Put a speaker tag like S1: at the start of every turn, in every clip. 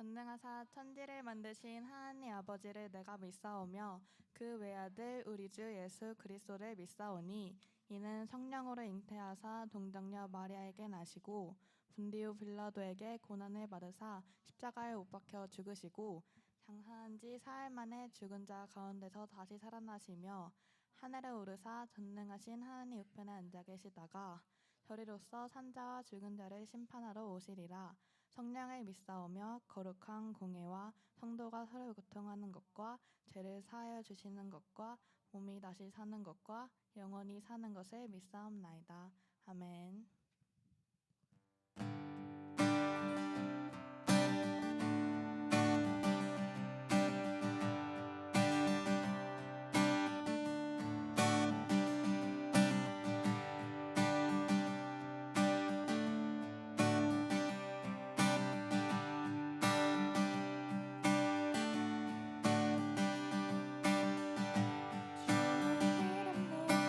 S1: 전능하사 천지를 만드신 하나님 아버지를 내가 믿사오며 그 외아들 우리 주 예수 그리스도를 믿사오니 이는 성령으로 잉태하사 동정녀 마리아에게 나시고 분디오 빌라도에게 고난을 받으사 십자가에 못 박혀 죽으시고 장사한 지 사흘 만에 죽은 자 가운데서 다시 살아나시며 하늘에 오르사 전능하신 하나님 우편에 앉아 계시다가 저리로서 산자와 죽은 자를 심판하러 오시리라. 성령을 믿사오며 거룩한 공예와 성도가 서로 교통하는 것과 죄를 사하여 주시는 것과 몸이 다시 사는 것과 영원히 사는 것을 믿사옵나이다. 아멘. 주의 이름 높이네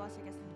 S1: 기도하시겠습니다.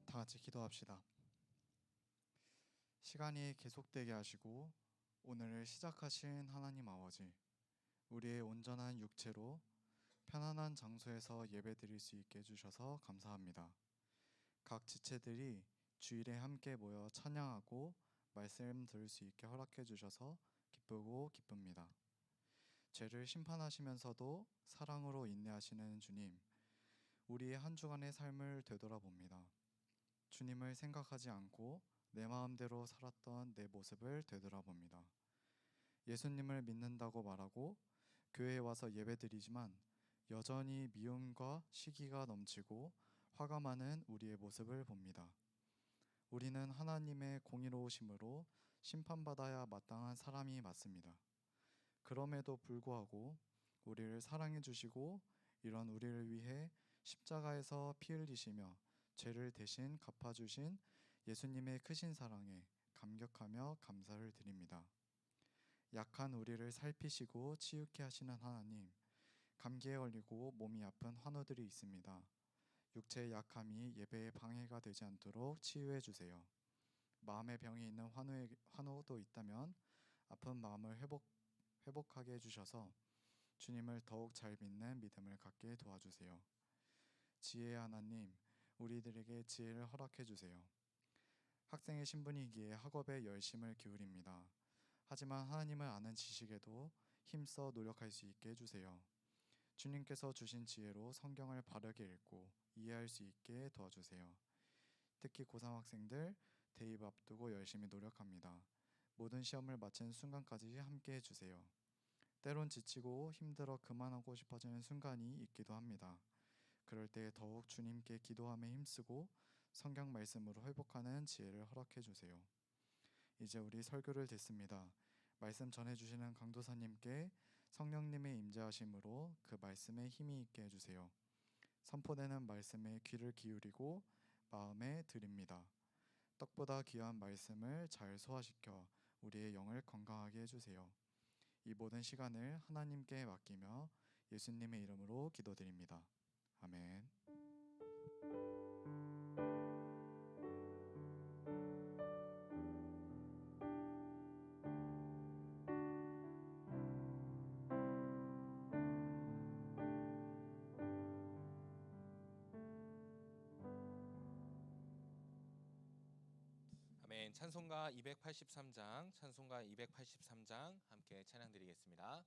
S2: 다 같이 기도합시다. 시간이 계속되게 하시고 오늘을 시작하신 하나님 아버지, 우리의 온전한 육체로 편안한 장소에서 예배드릴 수 있게 해주셔서 감사합니다. 각 지체들이 주일에 함께 모여 찬양하고 말씀 들을 수 있게 허락해 주셔서 기쁘고 기쁩니다. 죄를 심판하시면서도 사랑으로 인내하시는 주님, 우리의 한 주간의 삶을 되돌아봅니다. 주님을 생각하지 않고 내 마음대로 살았던 내 모습을 되돌아봅니다. 예수님을 믿는다고 말하고 교회에 와서 예배드리지만 여전히 미움과 시기가 넘치고 화가 많은 우리의 모습을 봅니다. 우리는 하나님의 공의로우심으로 심판받아야 마땅한 사람이 맞습니다. 그럼에도 불구하고 우리를 사랑해 주시고 이런 우리를 위해 십자가에서 피 흘리시며 죄를 대신 갚아주신 예수님의 크신 사랑에 감격하며 감사를 드립니다. 약한 우리를 살피시고 치유케 하시는 하나님, 감기에 걸리고 몸이 아픈 환우들이 있습니다. 육체의 약함이 예배에 방해가 되지 않도록 치유해 주세요. 마음의 병이 있는 환우도 있다면 아픈 마음을 회복하게 해주셔서 주님을 더욱 잘 믿는 믿음을 갖게 도와주세요. 지혜의 하나님, 우리들에게 지혜를 허락해 주세요. 학생의 신분이기에 학업에 열심을 기울입니다. 하지만 하나님을 아는 지식에도 힘써 노력할 수 있게 해주세요. 주님께서 주신 지혜로 성경을 바르게 읽고 이해할 수 있게 도와주세요. 특히 고3 학생들 대입 앞두고 열심히 노력합니다. 모든 시험을 마친 순간까지 함께 해주세요. 때론 지치고 힘들어 그만하고 싶어지는 순간이 있기도 합니다. 그럴 때 더욱 주님께 기도함에 힘쓰고 성경 말씀으로 회복하는 지혜를 허락해 주세요. 이제 우리 설교를 듣습니다. 말씀 전해주시는 강도사님께 성령님의 임재하심으로 그 말씀에 힘이 있게 해주세요. 선포되는 말씀에 귀를 기울이고 마음에 드립니다. 떡보다 귀한 말씀을 잘 소화시켜 우리의 영을 건강하게 해주세요. 이 모든 시간을 하나님께 맡기며 예수님의 이름으로 기도드립니다. 아멘.
S3: 아멘. 찬송가 283장 함께 찬양드리겠습니다.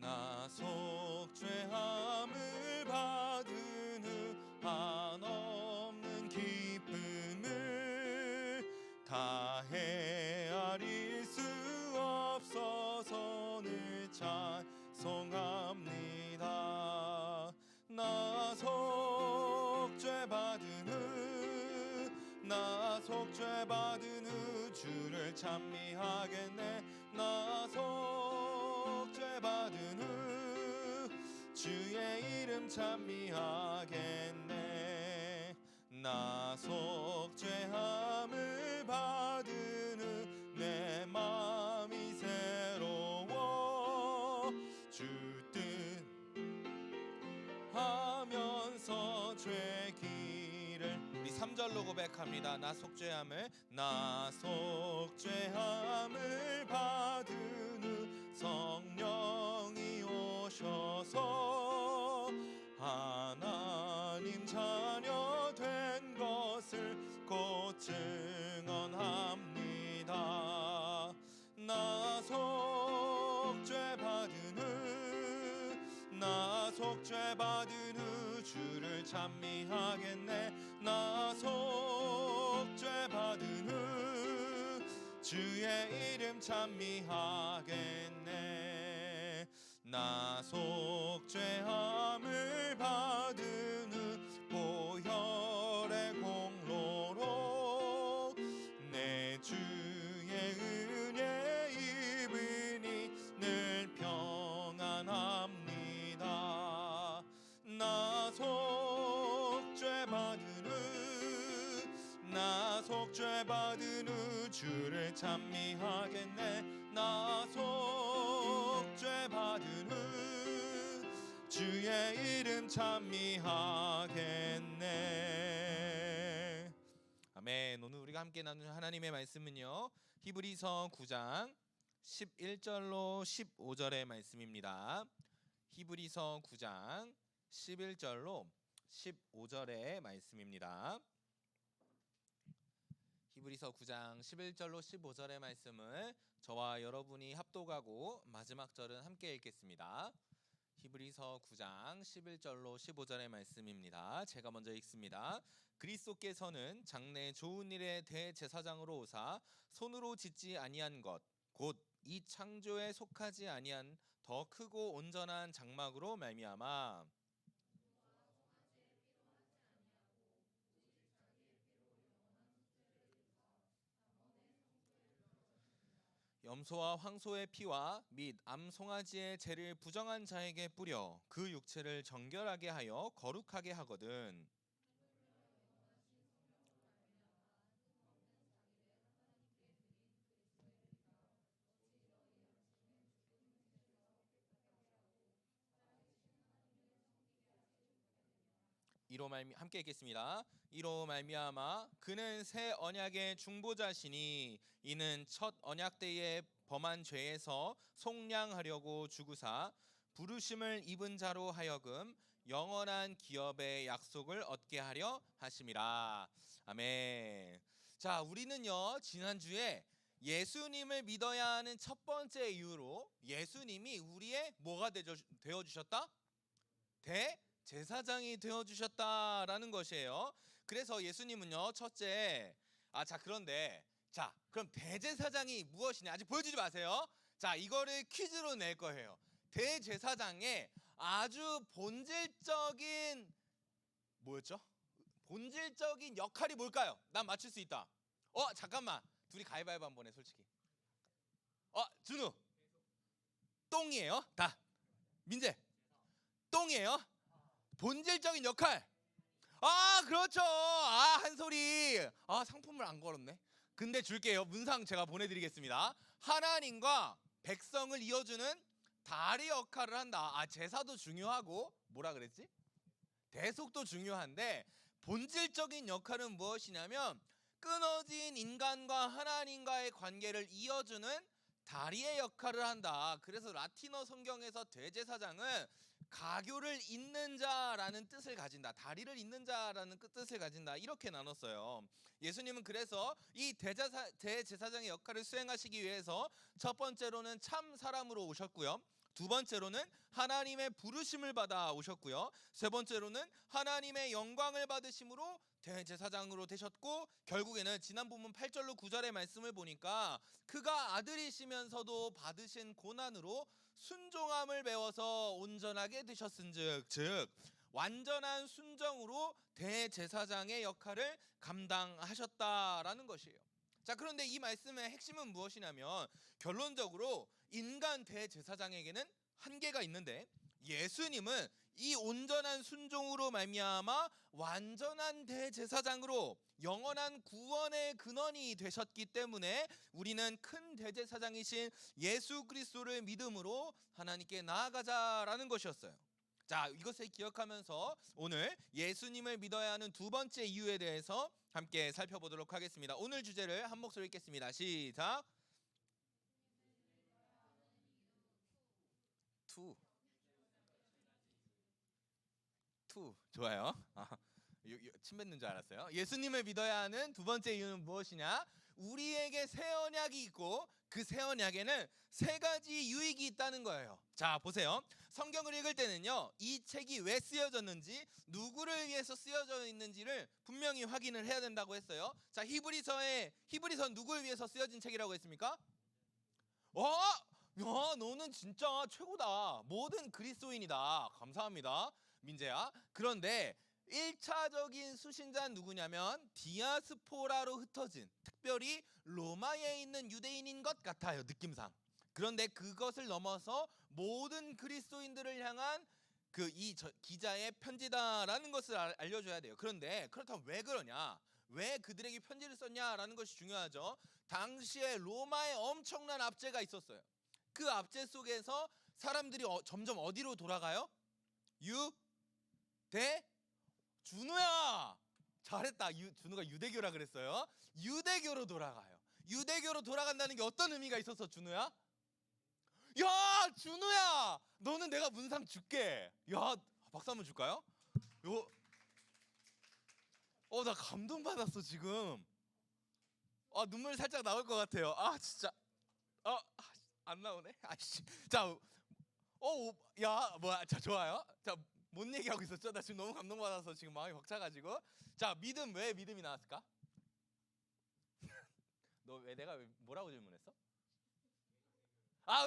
S3: 나 속죄함을 받은 후 한없는 기쁨을 다 헤아릴 수 없어서는 찬송합니다. 나 속죄받은 후 주를 찬미하겠네. 나 속죄받은 후 주의 이름 찬미하겠네. 나 속죄함을 받은 후 내 마음이 새로워 주 뜻 하면서 죄 길을 우리 3절로 고백합니다. 나 속죄함을 받은 후 성령이 오셔서 하나님 자녀 된 것 속죄 받은 후 주를 찬미하겠네. 나 속죄 받은 후 주의 이름 찬미하겠네. 나 속죄함을 받은 후 보혈의 공로로 내 주의 은혜 입으니 늘 평안합니다. 나 속죄 받은 후 속죄 받은 후 주를 찬미하겠네. 나 속죄 받은 후 주의 이름 찬미하겠네. 아멘. 오늘 우리가 함께 나눌 하나님의 말씀은요, 히브리서 9장 11절로 15절의 말씀입니다. 히브리서 9장 11절로 15절의 말씀입니다. 히브리서 9장 11절로 15절의 말씀을 저와 여러분이 합독하고 마지막 절은 함께 읽겠습니다. 히브리서 9장 11절로 15절의 말씀입니다. 제가 먼저 읽습니다. 그리스도께서는 장래 좋은 일의 대제사장으로 오사 손으로 짓지 아니한 것 곧 이 창조에 속하지 아니한 더 크고 온전한 장막으로 말미암아 염소와 황소의 피와 및 암송아지의 죄를 부정한 자에게 뿌려 그 육체를 정결하게 하여 거룩하게 하거든. 함께 읽겠습니다. 이로 말미암아 그는 새 언약의 중보자시니 이는 첫 언약 때에 범한 죄에서 속량하려고 죽으사 부르심을 입은 자로 하여금 영원한 기업의 약속을 얻게 하려 하심이라. 아멘. 자, 우리는요 지난주에 예수님을 믿어야 하는 첫 번째 이유로 예수님이 우리의 뭐가 되어주셨다? 제사장이 되어주셨다라는 것이에요. 그래서 예수님은요 첫째 그런데 그럼 대제사장이 무엇이냐 아직 보여주지 마세요. 자, 이거를 퀴즈로 낼 거예요. 대제사장의 아주 본질적인 뭐였죠? 본질적인 역할이 뭘까요? 난 맞출 수 있다. 잠깐만, 둘이 가위바위보 한번 해. 솔직히 준우 똥이에요. 다 민재 똥이에요. 본질적인 역할. 그렇죠. 한소리. 상품을 안 걸었네. 근데 줄게요. 문상 제가 보내드리겠습니다. 하나님과 백성을 이어주는 다리 역할을 한다. 제사도 중요하고 뭐라 그랬지? 대속도 중요한데 본질적인 역할은 무엇이냐면 끊어진 인간과 하나님과의 관계를 이어주는 다리의 역할을 한다. 그래서 라틴어 성경에서 대제사장은 가교를 잇는 자라는 뜻을 가진다. 다리를 잇는 자라는 뜻을 가진다. 이렇게 나눴어요. 예수님은 그래서 이 대제사장의 역할을 수행하시기 위해서 첫 번째로는 참 사람으로 오셨고요. 두 번째로는 하나님의 부르심을 받아 오셨고요. 세 번째로는 하나님의 영광을 받으심으로 대제사장으로 되셨고, 결국에는 지난 본문 8절로 9절의 말씀을 보니까 그가 아들이시면서도 받으신 고난으로 순종함을 배워서 온전하게 되셨은즉, 즉 완전한 순정으로 대제사장의 역할을 감당하셨다라는 것이에요. 자, 그런데 이 말씀의 핵심은 무엇이냐면 결론적으로 인간 대제사장에게는 한계가 있는데 예수님은 이 온전한 순종으로 말미암아 완전한 대제사장으로 영원한 구원의 근원이 되셨기 때문에 우리는 큰 대제사장이신 예수 그리스도를 믿음으로 하나님께 나아가자라는 것이었어요. 자, 이것을 기억하면서 오늘 예수님을 믿어야 하는 두 번째 이유에 대해서 함께 살펴보도록 하겠습니다. 오늘 주제를 한 목소리 읽겠습니다. 시작. 투 좋아요. 침 뱉는 줄 알았어요. 예수님을 믿어야 하는 두 번째 이유는 무엇이냐? 우리에게 새 언약이 있고 그 새 언약에는 세 가지 유익이 있다는 거예요. 자, 보세요. 성경을 읽을 때는요, 이 책이 왜 쓰여졌는지, 누구를 위해서 쓰여져 있는지를 분명히 확인을 해야 된다고 했어요. 자, 히브리서 누구를 위해서 쓰여진 책이라고 했습니까? 야, 너는 진짜 최고다. 모든 그리스도인이다. 감사합니다, 민재야. 그런데 1차적인 수신자는 누구냐면 디아스포라로 흩어진, 특별히 로마에 있는 유대인인 것 같아요, 느낌상. 그런데 그것을 넘어서 모든 그리스도인들을 향한 기자의 편지다라는 것을 알려줘야 돼요. 그런데 그렇다면 왜 그러냐? 왜 그들에게 편지를 썼냐라는 것이 중요하죠. 당시에 로마에 엄청난 압제가 있었어요. 그 압제 속에서 사람들이 점점 어디로 돌아가요? 준우야, 잘했다. 준우가 유대교라 그랬어요. 유대교로 돌아가요. 유대교로 돌아간다는 게 어떤 의미가 있었어, 준우야? 야, 준우야, 너는 내가 문상 줄게. 야, 박수 한번 줄까요? 나 감동받았어 지금. 눈물 살짝 나올 것 같아요. 진짜. 안 나오네. 아씨. 자, 뭐야? 자, 좋아요. 자, 뭔 얘기하고 있었죠? 나 지금 너무 감동받아서 지금 마음이 벅차가지고. 자, 왜 믿음이 나왔을까? 내가 뭐라고 질문했어?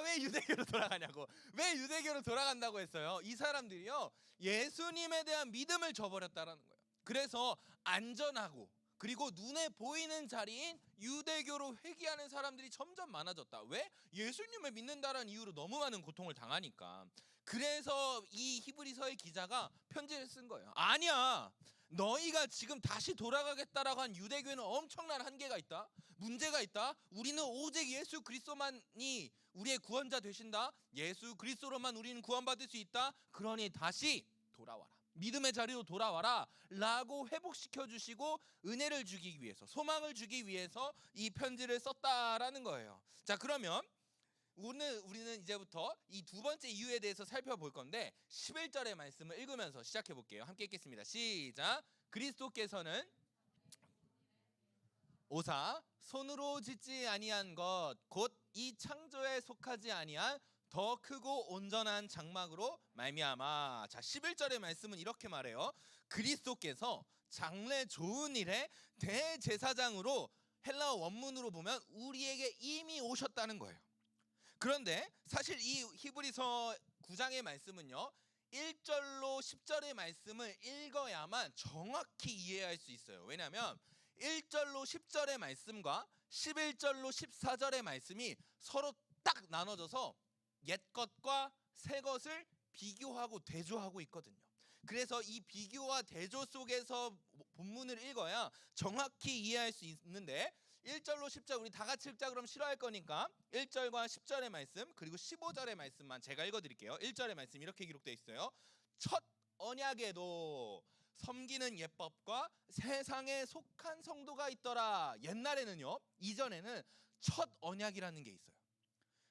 S3: 왜 유대교로 돌아가냐고. 왜 유대교로 돌아간다고 했어요? 이 사람들이요, 예수님에 대한 믿음을 저버렸다라는 거예요. 그래서 안전하고 그리고 눈에 보이는 자리인 유대교로 회귀하는 사람들이 점점 많아졌다. 왜? 예수님을 믿는다라는 이유로 너무 많은 고통을 당하니까. 그래서 이 히브리서의 기자가 편지를 쓴 거예요. 아니야, 너희가 지금 다시 돌아가겠다라고 한 유대교에는 엄청난 한계가 있다, 문제가 있다. 우리는 오직 예수 그리스도만이 우리의 구원자 되신다. 예수 그리스도로만 우리는 구원받을 수 있다. 그러니 다시 돌아와라, 믿음의 자리로 돌아와라 라고 회복시켜 주시고 은혜를 주기 위해서, 소망을 주기 위해서 이 편지를 썼다라는 거예요. 자, 그러면 오늘 우리는 이제부터 이 두 번째 이유에 대해서 살펴볼 건데 11절의 말씀을 읽으면서 시작해 볼게요. 함께 읽겠습니다. 시작. 그리스도께서는 오사 손으로 짓지 아니한 것 곧 이 창조에 속하지 아니한 더 크고 온전한 장막으로 말미암아. 자, 11절의 말씀은 이렇게 말해요. 그리스도께서 장래 좋은 일의 대제사장으로, 헬라어 원문으로 보면 우리에게 이미 오셨다는 거예요. 그런데 사실 이 히브리서 9장의 말씀은요, 1절로 10절의 말씀을 읽어야만 정확히 이해할 수 있어요. 왜냐하면 1절로 10절의 말씀과 11절로 14절의 말씀이 서로 딱 나눠져서 옛것과 새것을 비교하고 대조하고 있거든요. 그래서 이 비교와 대조 속에서 본문을 읽어야 정확히 이해할 수 있는데, 1절로 10절 우리 다 같이 읽자 그럼 싫어할 거니까 1절과 10절의 말씀 그리고 15절의 말씀만 제가 읽어드릴게요. 1절의 말씀 이렇게 기록되어 있어요. 첫 언약에도 섬기는 예법과 세상에 속한 성도가 있더라. 옛날에는요, 이전에는 첫 언약이라는 게 있어요.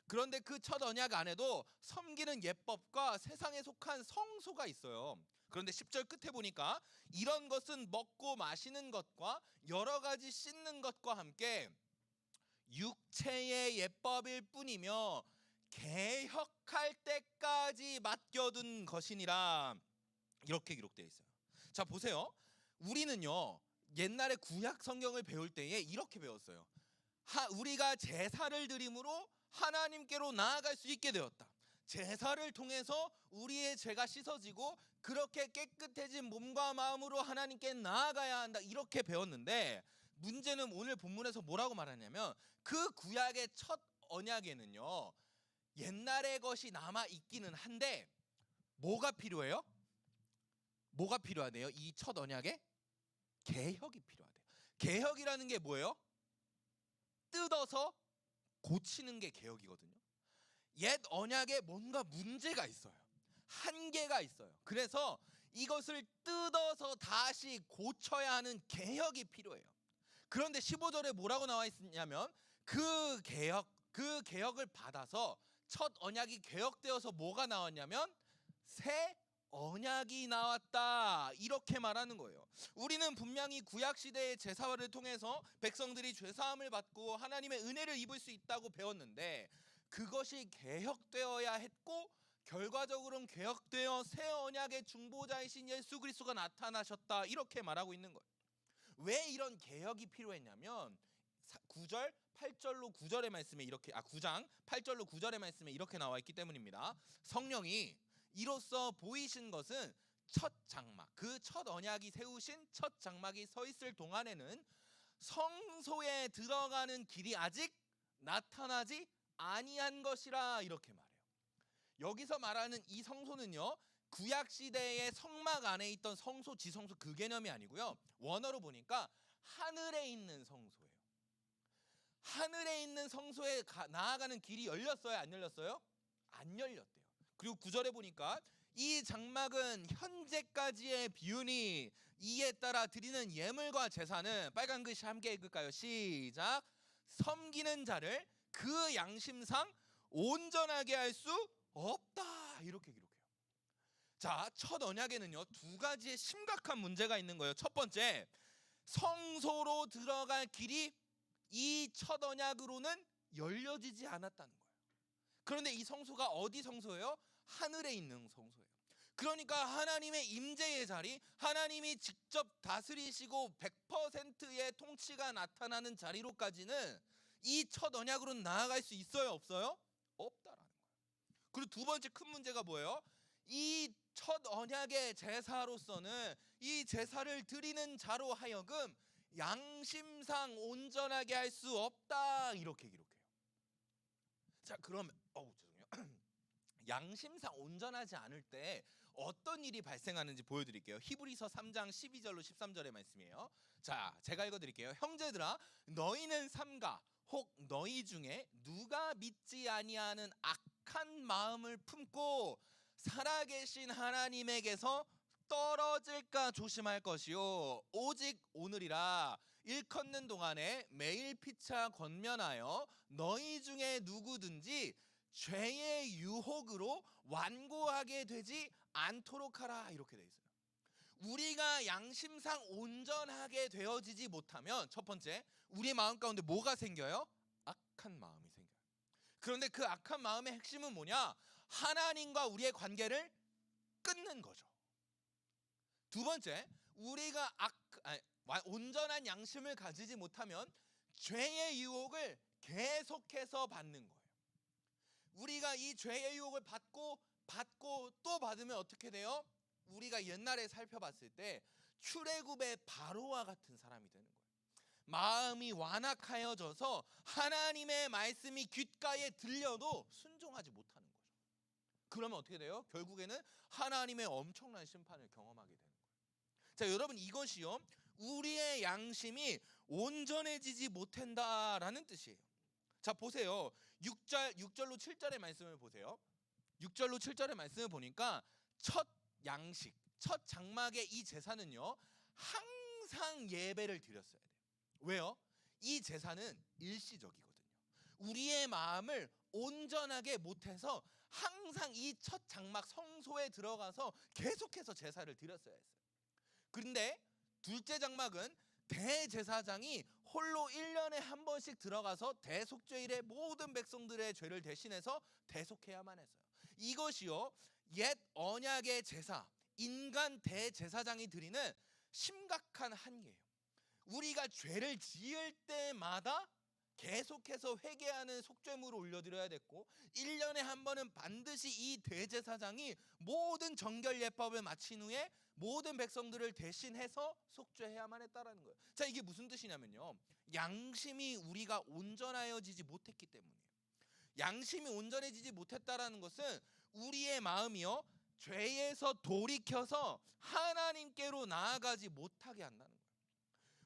S3: 그런데 그 첫 언약 안에도 섬기는 예법과 세상에 속한 성소가 있어요. 그런데 10절 끝에 보니까 이런 것은 먹고 마시는 것과 여러 가지 씻는 것과 함께 육체의 예법일 뿐이며 개혁할 때까지 맡겨둔 것이니라. 이렇게 기록되어 있어요. 자, 보세요. 우리는요, 옛날에 구약 성경을 배울 때에 이렇게 배웠어요. 우리가 제사를 드림으로 하나님께로 나아갈 수 있게 되었다. 제사를 통해서 우리의 죄가 씻어지고 그렇게 깨끗해진 몸과 마음으로 하나님께 나아가야 한다, 이렇게 배웠는데, 문제는 오늘 본문에서 뭐라고 말하냐면 그 구약의 첫 언약에는요, 옛날의 것이 남아 있기는 한데 뭐가 필요해요? 뭐가 필요하대요? 이 첫 언약에 개혁이 필요하대요. 개혁이라는 게 뭐예요? 뜯어서 고치는 게 개혁이거든요. 옛 언약에 뭔가 문제가 있어요. 한계가 있어요. 그래서 이것을 뜯어서 다시 고쳐야 하는 개혁이 필요해요. 그런데 15절에 뭐라고 나와 있냐면 그 개혁을 받아서 첫 언약이 개혁되어서 뭐가 나왔냐면 새 언약이 나왔다 이렇게 말하는 거예요. 우리는 분명히 구약 시대의 제사를 통해서 백성들이 죄 사함을 받고 하나님의 은혜를 입을 수 있다고 배웠는데 그것이 개혁되어야 했고 결과적으로는 개혁되어 새 언약의 중보자이신 예수 그리스도가 나타나셨다 이렇게 말하고 있는 거예요. 왜 이런 개혁이 필요했냐면 9절 8절로 9절의 말씀에 이렇게 9장 8절로 9절의 말씀에 이렇게 나와 있기 때문입니다. 성령이 이로써 보이신 것은 첫 장막, 그 첫 언약이 세우신 첫 장막이 서 있을 동안에는 성소에 들어가는 길이 아직 나타나지 아니한 것이라 이렇게 말해요. 여기서 말하는 이 성소는요, 구약 시대의 성막 안에 있던 성소, 지성소 그 개념이 아니고요. 원어로 보니까 하늘에 있는 성소예요. 하늘에 있는 성소에 나아가는 길이 열렸어요, 안 열렸어요? 안 열렸대요. 그리고 9절에 보니까 이 장막은 현재까지의 비유니 이에 따라 드리는 예물과 제사는 빨간 글씨 함께 읽을까요? 시작. 섬기는 자를 그 양심상 온전하게 할 수 없다 이렇게 기록해요. 자, 첫 언약에는요 두 가지의 심각한 문제가 있는 거예요. 첫 번째, 성소로 들어갈 길이 이 첫 언약으로는 열려지지 않았다는 거예요. 그런데 이 성소가 어디 성소예요? 하늘에 있는 성소예요. 그러니까 하나님의 임재의 자리, 하나님이 직접 다스리시고 100%의 통치가 나타나는 자리로까지는 이 첫 언약으로는 나아갈 수 있어요, 없어요? 없다라는 거예요. 그리고 두 번째 큰 문제가 뭐예요? 이 첫 언약의 제사로서는 이 제사를 드리는 자로 하여금 양심상 온전하게 할 수 없다 이렇게 기록해요. 자, 그럼 죄송해요. 양심상 온전하지 않을 때 어떤 일이 발생하는지 보여드릴게요. 히브리서 3장 12절로 13절의 말씀이에요. 자, 제가 읽어드릴게요. 형제들아, 너희는 삼가 혹 너희 중에 누가 믿지 아니하는 악한 마음을 품고 살아계신 하나님에게서 떨어질까 조심할 것이요 오직 오늘이라 일컫는 동안에 매일 피차 권면하여 너희 중에 누구든지 죄의 유혹으로 완고하게 되지 않도록 하라 이렇게 돼 있어요. 우리가 양심상 온전하게 되어지지 못하면 첫 번째, 우리의 마음 가운데 뭐가 생겨요? 악한 마음이 생겨요. 그런데 그 악한 마음의 핵심은 뭐냐? 하나님과 우리의 관계를 끊는 거죠. 두 번째, 우리가 온전한 양심을 가지지 못하면 죄의 유혹을 계속해서 받는 거예요. 우리가 이 죄의 유혹을 받고 또 받으면 어떻게 돼요? 우리가 옛날에 살펴봤을 때 출애굽의 바로와 같은 사람이 되는 거예요. 마음이 완악하여져서 하나님의 말씀이 귓가에 들려도 순종하지 못하는 거죠. 그러면 어떻게 돼요? 결국에는 하나님의 엄청난 심판을 경험하게 되는 거예요. 자, 여러분, 이것이요 우리의 양심이 온전해지지 못한다라는 뜻이에요. 자, 보세요. 6절로 7절의 말씀을 보세요. 6절로 7절의 말씀을 보니까 첫 양식, 첫 장막의 이 제사는요 항상 예배를 드렸어야 돼요. 왜요? 이 제사는 일시적이거든요. 우리의 마음을 온전하게 못해서 항상 이 첫 장막 성소에 들어가서 계속해서 제사를 드렸어야 했어요. 그런데 둘째 장막은 대제사장이 홀로 1년에 한 번씩 들어가서 대속죄일에 모든 백성들의 죄를 대신해서 대속해야만 했어요. 이것이요 옛 언약의 제사, 인간 대제사장이 드리는 심각한 한계예요. 우리가 죄를 지을 때마다 계속해서 회개하는 속죄물을 올려드려야 됐고 1년에 한 번은 반드시 이 대제사장이 모든 정결 예법을 마친 후에 모든 백성들을 대신해서 속죄해야만 했다라는 거예요. 자, 이게 무슨 뜻이냐면요 양심이 우리가 온전하여지지 못했기 때문이에요. 양심이 온전해지지 못했다라는 것은 우리의 마음이요 죄에서 돌이켜서 하나님께로 나아가지 못하게 한다는 거예요.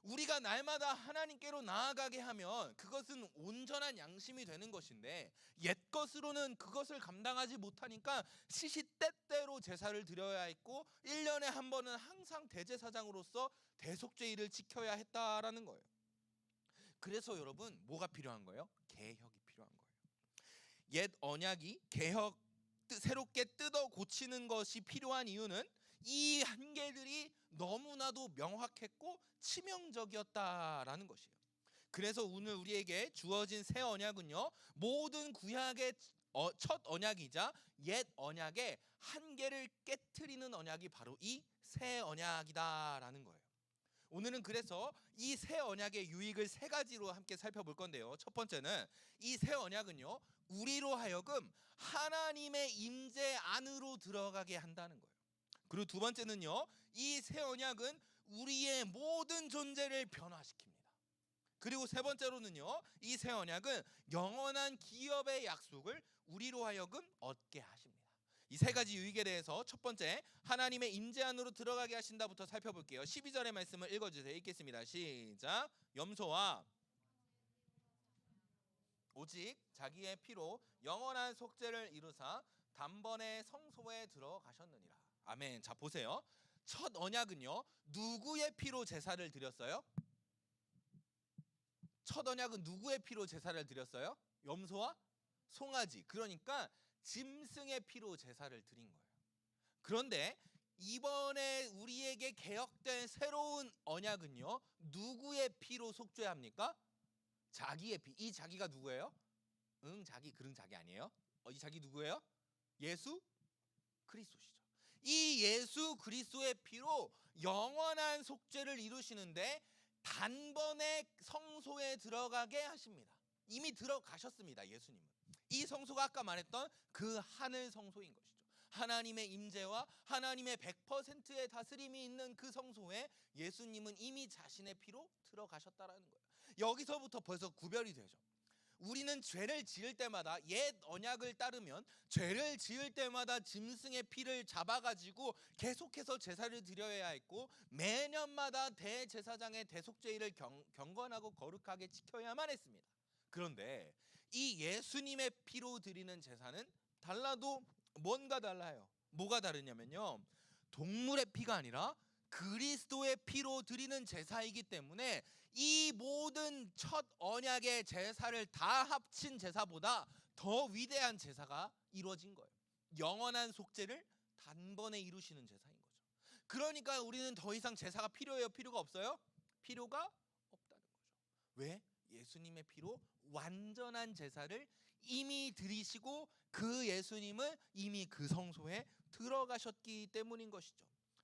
S3: 우리가 날마다 하나님께로 나아가게 하면 그것은 온전한 양심이 되는 것인데 옛것으로는 그것을 감당하지 못하니까 시시때때로 제사를 드려야 했고 1년에 한 번은 항상 대제사장으로서 대속죄일을 지켜야 했다라는 거예요. 그래서 여러분 뭐가 필요한 거예요? 개혁이 필요한 거예요. 옛 언약이 새롭게 뜯어 고치는 것이 필요한 이유는 이 한계들이 너무나도 명확했고 치명적이었다라는 것이에요. 그래서 오늘 우리에게 주어진 새 언약은요, 모든 구약의 첫 언약이자 옛 언약의 한계를 깨트리는 언약이 바로 이 새 언약이다라는 거예요. 오늘은 그래서 이 새 언약의 유익을 세 가지로 함께 살펴볼 건데요. 첫 번째는 이 새 언약은요, 우리로 하여금 하나님의 임재 안으로 들어가게 한다는 거예요. 그리고 두 번째는요, 이 새 언약은 우리의 모든 존재를 변화시킵니다. 그리고 세 번째로는요, 이 새 언약은 영원한 기업의 약속을 우리로 하여금 얻게 하십니다. 이 세 가지 유익에 대해서 첫 번째, 하나님의 임재 안으로 들어가게 하신다부터 살펴볼게요. 12절의 말씀을 읽어주세요. 읽겠습니다. 시작. 염소와 오직 자기의 피로 영원한 속죄를 이루사 단번에 성소에 들어가셨느니라. 아멘. 자, 보세요. 첫 언약은요, 누구의 피로 제사를 드렸어요? 첫 언약은 누구의 피로 제사를 드렸어요? 염소와 송아지, 그러니까 짐승의 피로 제사를 드린 거예요. 그런데 이번에 우리에게 개혁된 새로운 언약은요, 누구의 피로 속죄합니까? 자기의 피. 이 자기가 누구예요? 자기, 그런 자기 아니에요? 이 자기 누구예요? 예수 그리스도시죠. 이 예수 그리스도의 피로 영원한 속죄를 이루시는데 단번에 성소에 들어가게 하십니다. 이미 들어가셨습니다. 예수님은. 이 성소가 아까 말했던 그 하늘 성소인 것이죠. 하나님의 임재와 하나님의 100%의 다스림이 있는 그 성소에 예수님은 이미 자신의 피로 들어가셨다라는 거예요. 여기서부터 벌써 구별이 되죠. 우리는 죄를 지을 때마다 옛 언약을 따르면 죄를 지을 때마다 짐승의 피를 잡아가지고 계속해서 제사를 드려야 했고, 매년마다 대제사장의 대속죄일을 경건하고 거룩하게 지켜야만 했습니다. 그런데 이 예수님의 피로 드리는 제사는 달라도 뭔가 달라요. 뭐가 다르냐면요, 동물의 피가 아니라 그리스도의 피로 드리는 제사이기 때문에 이 모든 첫 언약의 제사를 다 합친 제사보다 더 위대한 제사가 이루어진 거예요. 영원한 속죄를 단번에 이루시는 제사인 거죠. 그러니까 우리는 더 이상 제사가 필요해요? 필요가 없어요? 필요가 없다는 거죠. 왜? 예수님의 피로 완전한 제사를 이미 드리시고 그 예수님은 이미 그 성소에 들어가셨기 때문인 것이죠.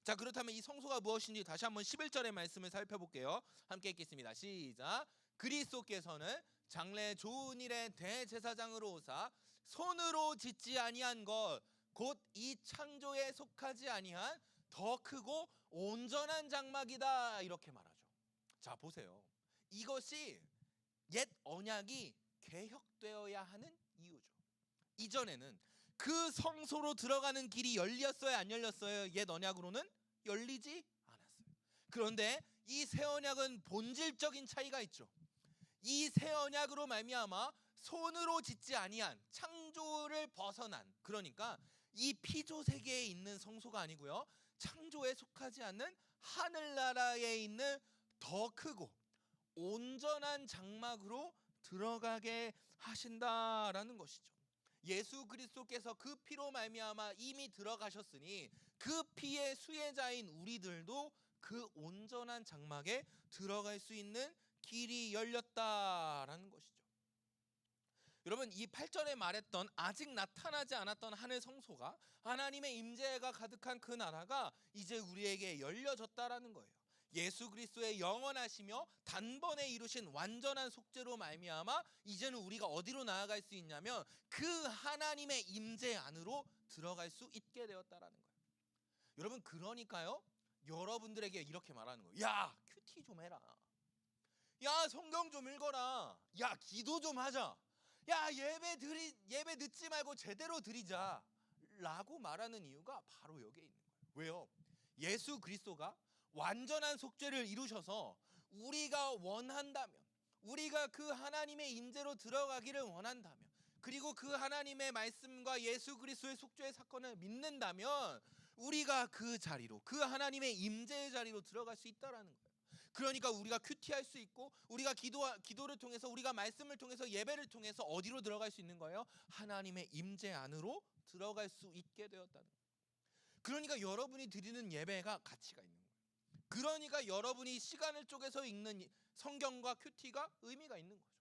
S3: 자, 그렇다면 이 성소가 무엇인지 다시 한번 11절의 말씀을 살펴볼게요. 함께 읽겠습니다. 시작. 그리스도께서는 장래 좋은 일의 대제사장으로 오사 손으로 짓지 아니한 것 곧 이 창조에 속하지 아니한 더 크고 온전한 장막이다, 이렇게 말하죠. 자, 보세요. 이것이 옛 언약이 개혁되어야 하는 이유죠. 이전에는 그 성소로 들어가는 길이 열렸어요, 안 열렸어요? 옛 언약으로는 열리지 않았어요. 그런데 이 새 언약은 본질적인 차이가 있죠. 이 새 언약으로 말미암아 손으로 짓지 아니한, 창조를 벗어난, 그러니까 이 피조 세계에 있는 성소가 아니고요, 창조에 속하지 않는 하늘나라에 있는 더 크고 온전한 장막으로 들어가게 하신다라는 것이죠. 예수 그리스도께서 그 피로 말미암아 이미 들어가셨으니 그 피의 수혜자인 우리들도 그 온전한 장막에 들어갈 수 있는 길이 열렸다라는 것이죠. 여러분, 이 8절에 말했던 아직 나타나지 않았던 하늘 성소가, 하나님의 임재가 가득한 그 나라가 이제 우리에게 열려졌다라는 거예요. 예수 그리스도의 영원하시며 단번에 이루신 완전한 속죄로 말미암아 이제는 우리가 어디로 나아갈 수 있냐면 그 하나님의 임재 안으로 들어갈 수 있게 되었다라는 거예요. 여러분, 그러니까요, 여러분들에게 이렇게 말하는 거예요. 야, 큐티 좀 해라. 야, 성경 좀 읽어라. 야, 기도 좀 하자. 야, 예배 늦지 말고 제대로 드리자 라고 말하는 이유가 바로 여기에 있는 거예요. 왜요? 예수 그리스도가 완전한 속죄를 이루셔서 우리가 원한다면, 우리가 그 하나님의 임재로 들어가기를 원한다면, 그리고 그 하나님의 말씀과 예수 그리스도의 속죄의 사건을 믿는다면 우리가 그 자리로, 그 하나님의 임재의 자리로 들어갈 수 있다라는 거예요. 그러니까 우리가 큐티할 수 있고 우리가 기도를 통해서 우리가 말씀을 통해서 예배를 통해서 어디로 들어갈 수 있는 거예요? 하나님의 임재 안으로 들어갈 수 있게 되었다는 거예요. 그러니까 여러분이 드리는 예배가 가치가 있는 거예요. 그러니까 여러분이 시간을 쪼개서 읽는 성경과 큐티가 의미가 있는 거죠.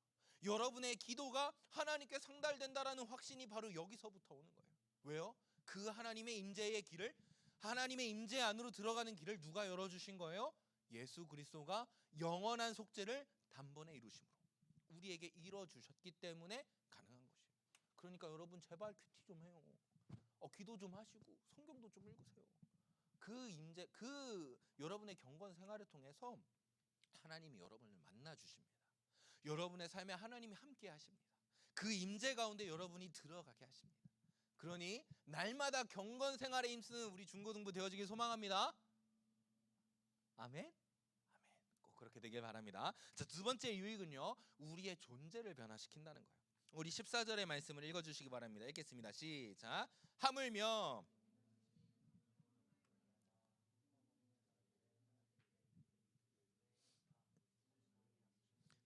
S3: 여러분의 기도가 하나님께 상달된다라는 확신이 바로 여기서부터 오는 거예요. 왜요? 그 하나님의 임재의 길을, 하나님의 임재 안으로 들어가는 길을 누가 열어주신 거예요? 예수 그리스도가 영원한 속죄를 단번에 이루심으로 우리에게 이뤄주셨기 때문에 가능한 것이에요. 그러니까 여러분 제발 큐티 좀 해요. 기도 좀 하시고 성경도 좀 읽으세요. 그 임재, 그 여러분의 경건 생활을 통해서 하나님이 여러분을 만나 주십니다. 여러분의 삶에 하나님이 함께 하십니다. 그 임재 가운데 여러분이 들어가게 하십니다. 그러니 날마다 경건 생활에 힘쓰는 우리 중고등부 되어지길 소망합니다. 아멘. 아멘. 꼭 그렇게 되길 바랍니다. 자, 두 번째 유익은요, 우리의 존재를 변화시킨다는 거예요. 우리 14절의 말씀을 읽어주시기 바랍니다. 읽겠습니다. 시작. 하물며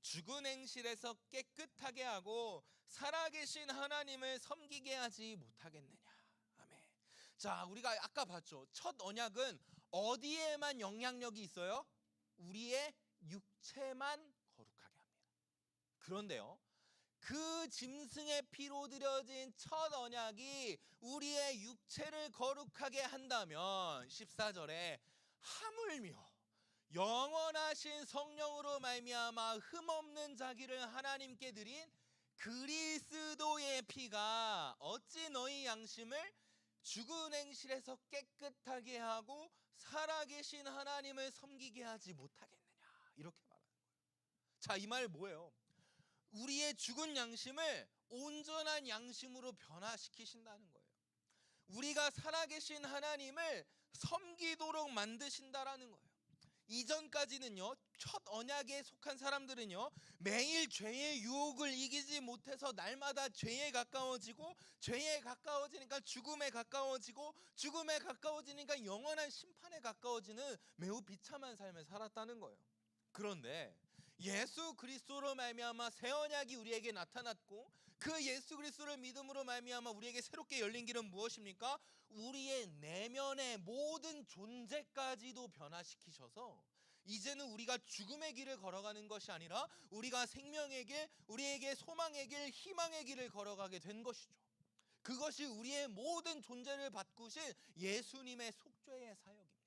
S3: 죽은 행실에서 깨끗하게 하고 살아계신 하나님을 섬기게 하지 못하겠느냐. 아멘. 자, 우리가 아까 봤죠. 첫 언약은 어디에만 영향력이 있어요? 우리의 육체만 거룩하게 합니다. 그런데요, 그 짐승의 피로 드려진 첫 언약이 우리의 육체를 거룩하게 한다면 14절에 하물며 영원하신 성령으로 말미암아 흠없는 자기를 하나님께 드린 그리스도의 피가 어찌 너희 양심을 죽은 행실에서 깨끗하게 하고 살아계신 하나님을 섬기게 하지 못하겠느냐, 이렇게 말하는 거예요. 자, 이 말 뭐예요? 우리의 죽은 양심을 온전한 양심으로 변화시키신다는 거예요. 우리가 살아계신 하나님을 섬기도록 만드신다라는 거예요. 이전까지는요, 첫 언약에 속한 사람들은요, 매일 죄의 유혹을 이기지 못해서 날마다 죄에 가까워지고, 죄에 가까워지니까 죽음에 가까워지고, 죽음에 가까워지니까 영원한 심판에 가까워지는 매우 비참한 삶을 살았다는 거예요. 그런데 예수 그리스도로 말미암아 새 언약이 우리에게 나타났고, 그 예수 그리스도를 믿음으로 말미암아 우리에게 새롭게 열린 길은 무엇입니까? 우리의 내면의 모든 존재까지도 변화시키셔서 이제는 우리가 죽음의 길을 걸어가는 것이 아니라 우리가 생명의 길, 우리에게 소망의 길, 희망의 길을 걸어가게 된 것이죠. 그것이 우리의 모든 존재를 바꾸신 예수님의 속죄의 사역입니다.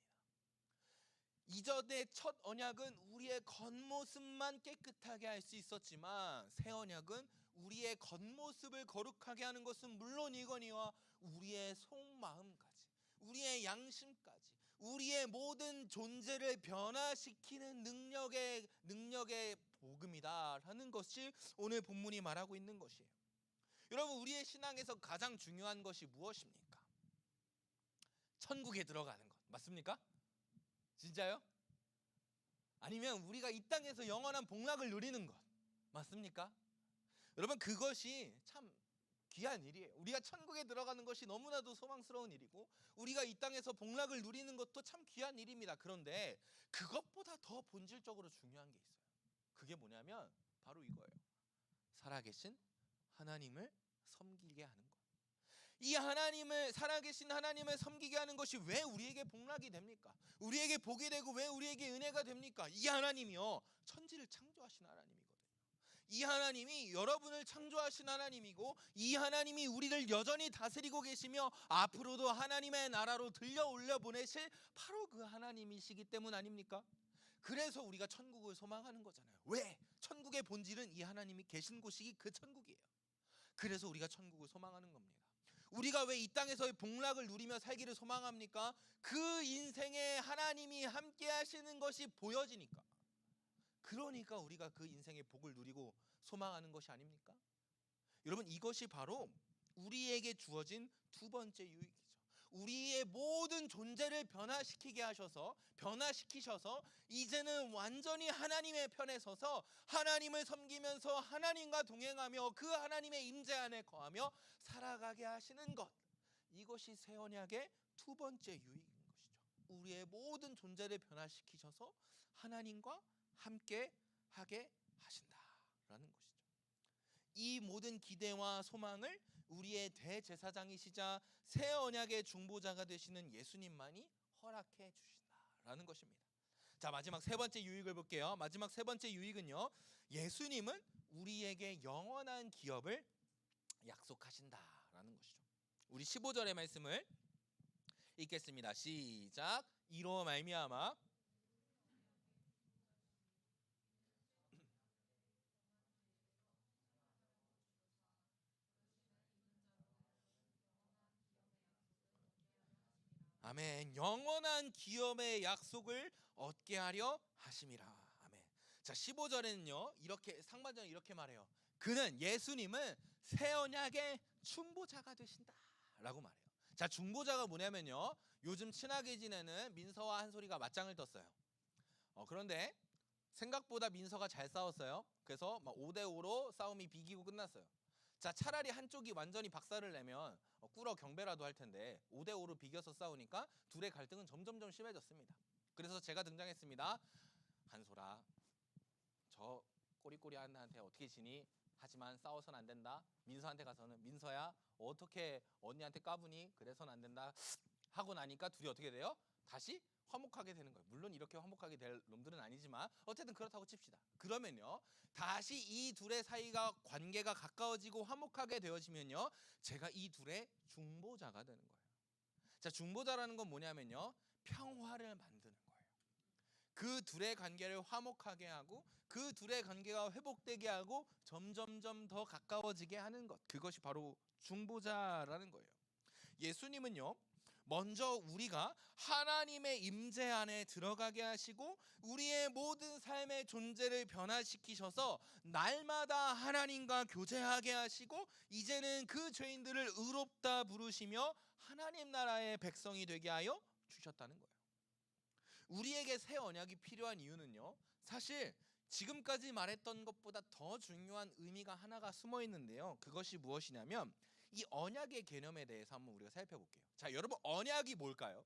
S3: 이전의 첫 언약은 우리의 겉모습만 깨끗하게 할 수 있었지만 새 언약은 우리의 겉모습을 거룩하게 하는 것은 물론이거니와 우리의 속마음까지, 우리의 양심까지, 우리의 모든 존재를 변화시키는 능력의 복음이다라는 것이 오늘 본문이 말하고 있는 것이에요. 여러분, 우리의 신앙에서 가장 중요한 것이 무엇입니까? 천국에 들어가는 것 맞습니까? 진짜요? 아니면 우리가 이 땅에서 영원한 복락을 누리는 것 맞습니까? 여러분, 그것이 참 귀한 일이에요. 우리가 천국에 들어가는 것이 너무나도 소망스러운 일이고 우리가 이 땅에서 복락을 누리는 것도 참 귀한 일입니다. 그런데 그것보다 더 본질적으로 중요한 게 있어요. 그게 뭐냐면 바로 이거예요. 살아계신 하나님을 섬기게 하는 것. 이 하나님을, 살아계신 하나님을 섬기게 하는 것이 왜 우리에게 복락이 됩니까? 우리에게 복이 되고 왜 우리에게 은혜가 됩니까? 이 하나님이요, 천지를 창조하신 하나님이거든요. 이 하나님이 여러분을 창조하신 하나님이고 이 하나님이 우리를 여전히 다스리고 계시며 앞으로도 하나님의 나라로 들려 올려 보내실 바로 그 하나님이시기 때문 아닙니까? 그래서 우리가 천국을 소망하는 거잖아요. 왜? 천국의 본질은 이 하나님이 계신 곳이 그 천국이에요. 그래서 우리가 천국을 소망하는 겁니다. 우리가 왜 이 땅에서의 복락을 누리며 살기를 소망합니까? 그 인생에 하나님이 함께 하시는 것이 보여지니까. 그러니까 우리가 그 인생의 복을 누리고 소망하는 것이 아닙니까? 여러분, 이것이 바로 우리에게 주어진 두 번째 유익이죠. 우리의 모든 존재를 변화시키셔서 이제는 완전히 하나님의 편에 서서 하나님을 섬기면서 하나님과 동행하며 그 하나님의 임재 안에 거하며 살아가게 하시는 것. 이것이 새 언약의 두 번째 유익인 것이죠. 우리의 모든 존재를 변화시키셔서 하나님과 함께 하게 하신다라는 것이죠. 이 모든 기대와 소망을 우리의 대제사장이시자 새 언약의 중보자가 되시는 예수님만이 허락해 주신다라는 것입니다. 자, 마지막 세 번째 유익을 볼게요. 마지막 세 번째 유익은요, 예수님은 우리에게 영원한 기업을 약속하신다라는 것이죠. 우리 15절의 말씀을 읽겠습니다. 시작. 이로 말미암아 아멘. 영원한 기업의 약속을 얻게 하려 하심이라. 아멘. 자, 15절에는요, 이렇게 상반절은 이렇게 말해요. 그는 예수님은 새 언약의 중보자가 되신다라고 말해요. 자, 중보자가 뭐냐면요, 요즘 친하게 지내는 민서와 한솔이가 맞짱을 떴어요. 그런데 생각보다 민서가 잘 싸웠어요. 그래서 막 5대5로 싸움이 비기고 끝났어요. 자, 차라리 한쪽이 완전히 박살을 내면 꿇어 경배라도 할 텐데 5대5로 비겨서 싸우니까 둘의 갈등은 점점점 심해졌습니다. 그래서 제가 등장했습니다. 한솔아, 저 꼬리꼬리한한테 어떻게 지니? 하지만 싸워선 안 된다. 민서한테 가서는 민서야, 어떻게 언니한테 까부니? 그래서는 안 된다 하고 나니까 둘이 어떻게 돼요? 다시 화목하게 되는 거예요. 물론 이렇게 화목하게 될 놈들은 아니지만 어쨌든 그렇다고 칩시다. 그러면요, 다시 이 둘의 사이가 관계가 가까워지고 화목하게 되어지면요, 제가 이 둘의 중보자가 되는 거예요. 자, 중보자라는 건 뭐냐면요, 평화를 만드는 거예요. 그 둘의 관계를 화목하게 하고 그 둘의 관계가 회복되게 하고 점점점 더 가까워지게 하는 것, 그것이 바로 중보자라는 거예요. 예수님은요, 먼저 우리가 하나님의 임재 안에 들어가게 하시고 우리의 모든 삶의 존재를 변화시키셔서 날마다 하나님과 교제하게 하시고 이제는 그 죄인들을 의롭다 부르시며 하나님 나라의 백성이 되게 하여 주셨다는 거예요. 우리에게 새 언약이 필요한 이유는요, 사실 지금까지 말했던 것보다 더 중요한 의미가 하나가 숨어 있는데요, 그것이 무엇이냐면 이 언약의 개념에 대해서 한번 우리가 살펴볼게요. 자, 여러분, 언약이 뭘까요?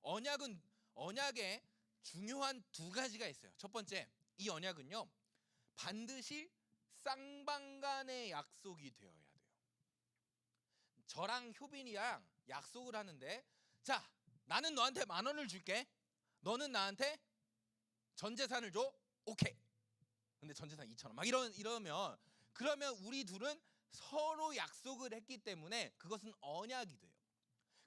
S3: 언약에 중요한 두 가지가 있어요. 첫 번째, 이 언약은요, 반드시 쌍방간의 약속이 되어야 돼요. 저랑 효빈이랑 약속을 하는데, 자, 나는 너한테 10,000원을 줄게. 너는 나한테 전 재산을 줘. 오케이. 근데 전 재산 2,000원 막 이러면 그러면 우리 둘은 서로 약속을 했기 때문에 그것은 언약이 돼요.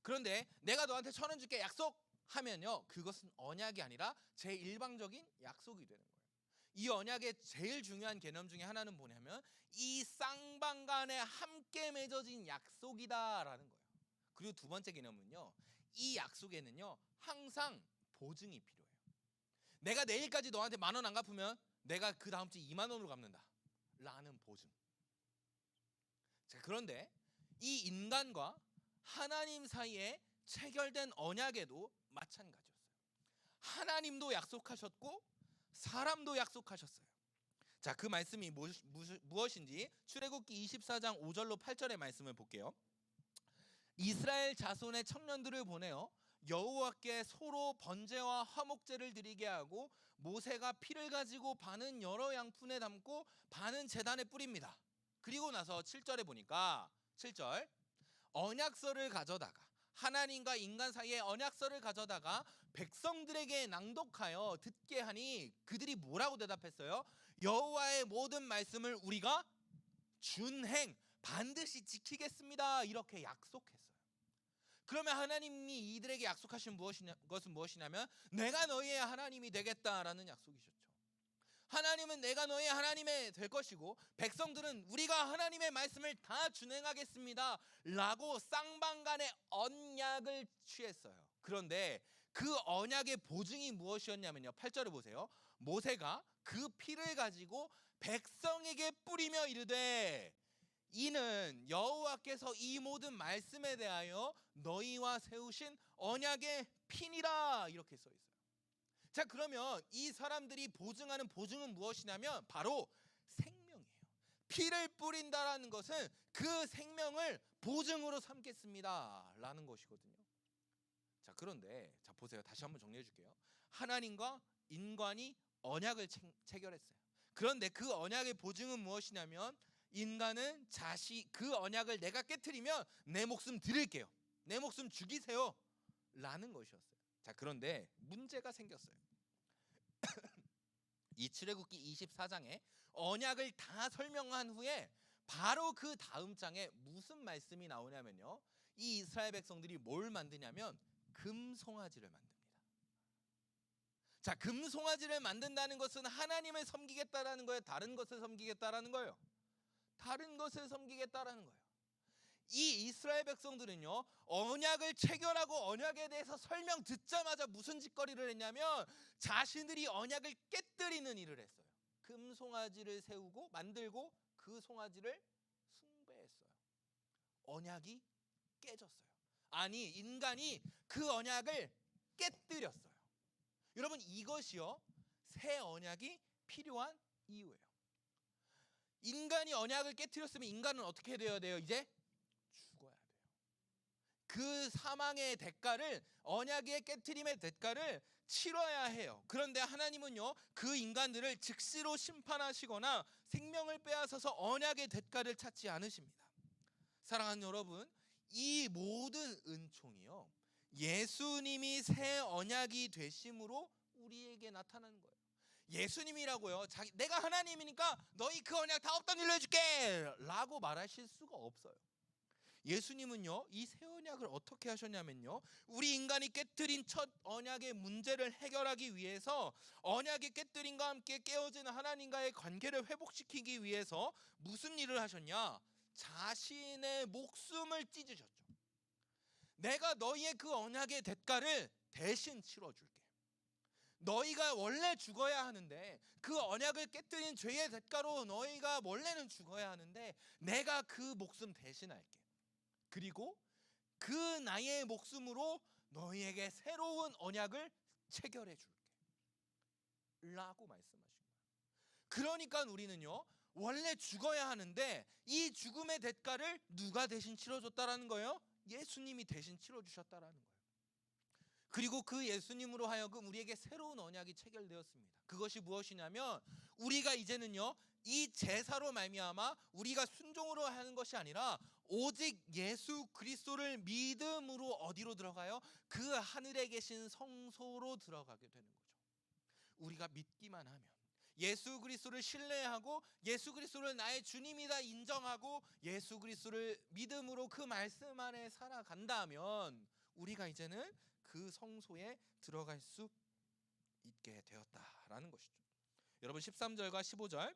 S3: 그런데 내가 너한테 1,000원 줄게 약속하면요, 그것은 언약이 아니라 제 일방적인 약속이 되는 거예요. 이 언약의 제일 중요한 개념 중에 하나는 뭐냐면 이 쌍방간에 함께 맺어진 약속이다라는 거예요. 그리고 두 번째 개념은요, 이 약속에는요 항상 보증이 필요해요. 내가 내일까지 너한테 10,000원 안 갚으면 내가 그 다음 주 20,000원으로 갚는다 라는 보증. 자, 그런데 이 인간과 하나님 사이에 체결된 언약에도 마찬가지였어요. 하나님도 약속하셨고 사람도 약속하셨어요. 자, 그 말씀이 무엇인지 출애굽기 24장 5절로 8절의 말씀을 볼게요. 이스라엘 자손의 청년들을 보내어 여호와께 소로 번제와 화목제를 드리게 하고 모세가 피를 가지고 반은 여러 양푼에 담고 반은 제단에 뿌립니다. 그리고 나서 7절에 보니까 7절, 언약서를 가져다가 하나님과 인간 사이의 언약서를 가져다가 백성들에게 낭독하여 듣게 하니 그들이 뭐라고 대답했어요? 여호와의 모든 말씀을 우리가 준행 반드시 지키겠습니다 이렇게 약속했어요. 그러면 하나님이 이들에게 약속하신 것은 무엇이냐면 내가 너희의 하나님이 되겠다라는 약속이셨죠. 하나님은 내가 너희의 하나님이 될 것이고 백성들은 우리가 하나님의 말씀을 다 준행하겠습니다 라고 쌍방간의 언약을 취했어요. 그런데 그 언약의 보증이 무엇이었냐면요, 8절을 보세요. 모세가 그 피를 가지고 백성에게 뿌리며 이르되 이는 여호와께서 이 모든 말씀에 대하여 너희와 세우신 언약의 피니라 이렇게 써 있어요. 자, 그러면 이 사람들이 보증하는 보증은 무엇이냐면 바로 생명이에요. 피를 뿌린다라는 것은 그 생명을 보증으로 삼겠습니다 라는 것이거든요. 자, 그런데 자 보세요. 다시 한번 정리해 줄게요. 하나님과 인간이 언약을 체결했어요. 그런데 그 언약의 보증은 무엇이냐면 인간은 그 언약을 내가 깨트리면 내 목숨 드릴게요. 내 목숨 죽이세요. 라는 것이었어요. 자, 그런데 문제가 생겼어요. 이 출애굽기 24장에 언약을 다 설명한 후에 바로 그 다음 장에 무슨 말씀이 나오냐면요. 이 이스라엘 백성들이 뭘 만드냐면 금송아지를 만듭니다. 자, 금송아지를 만든다는 것은 하나님을 섬기겠다라는 거예요? 다른 것을 섬기겠다라는 거예요? 다른 것을 섬기겠다라는 거예요. 이 이스라엘 백성들은요, 언약을 체결하고 언약에 대해서 설명 듣자마자 무슨 짓거리를 했냐면 자신들이 언약을 깨뜨리는 일을 했어요. 금송아지를 세우고 만들고 그 송아지를 숭배했어요. 언약이 깨졌어요. 아니, 인간이 그 언약을 깨뜨렸어요. 여러분, 이것이요 새 언약이 필요한 이유예요. 인간이 언약을 깨뜨렸으면 인간은 어떻게 되어야 돼요? 이제 죽어야 돼요. 그 사망의 대가를, 언약의 깨트림의 대가를 치러야 해요. 그런데 하나님은요 그 인간들을 즉시로 심판하시거나 생명을 빼앗아서 언약의 대가를 찾지 않으십니다. 사랑하는 여러분, 이 모든 은총이요 예수님이 새 언약이 되심으로 우리에게 나타나는 거예요. 예수님이라고요 내가 하나님이니까 너희 그 언약 다 없던 일로 해줄게 라고 말하실 수가 없어요. 예수님은요 이 새 언약을 어떻게 하셨냐면요, 우리 인간이 깨뜨린 첫 언약의 문제를 해결하기 위해서 언약의 깨뜨림과 함께 깨어지는 하나님과의 관계를 회복시키기 위해서 무슨 일을 하셨냐? 자신의 목숨을 찢으셨죠. 내가 너희의 그 언약의 대가를 대신 치러줄게. 너희가 원래 죽어야 하는데 그 언약을 깨뜨린 죄의 대가로 너희가 원래는 죽어야 하는데 내가 그 목숨 대신할게. 그리고 그 나의 목숨으로 너희에게 새로운 언약을 체결해 줄게 라고 말씀하신 거예요. 그러니까 우리는요 원래 죽어야 하는데 이 죽음의 대가를 누가 대신 치러줬다라는 거예요? 예수님이 대신 치러주셨다라는 거예요. 그리고 그 예수님으로 하여금 우리에게 새로운 언약이 체결되었습니다. 그것이 무엇이냐면 우리가 이제는요 이 제사로 말미암아 우리가 순종으로 하는 것이 아니라 오직 예수 그리스도를 믿음으로 어디로 들어가요? 그 하늘에 계신 성소로 들어가게 되는 거죠. 우리가 믿기만 하면, 예수 그리스도를 신뢰하고 예수 그리스도를 나의 주님이다 인정하고 예수 그리스도를 믿음으로 그 말씀 안에 살아간다면 우리가 이제는 그 성소에 들어갈 수 있게 되었다라는 것이죠. 여러분 13절과 15절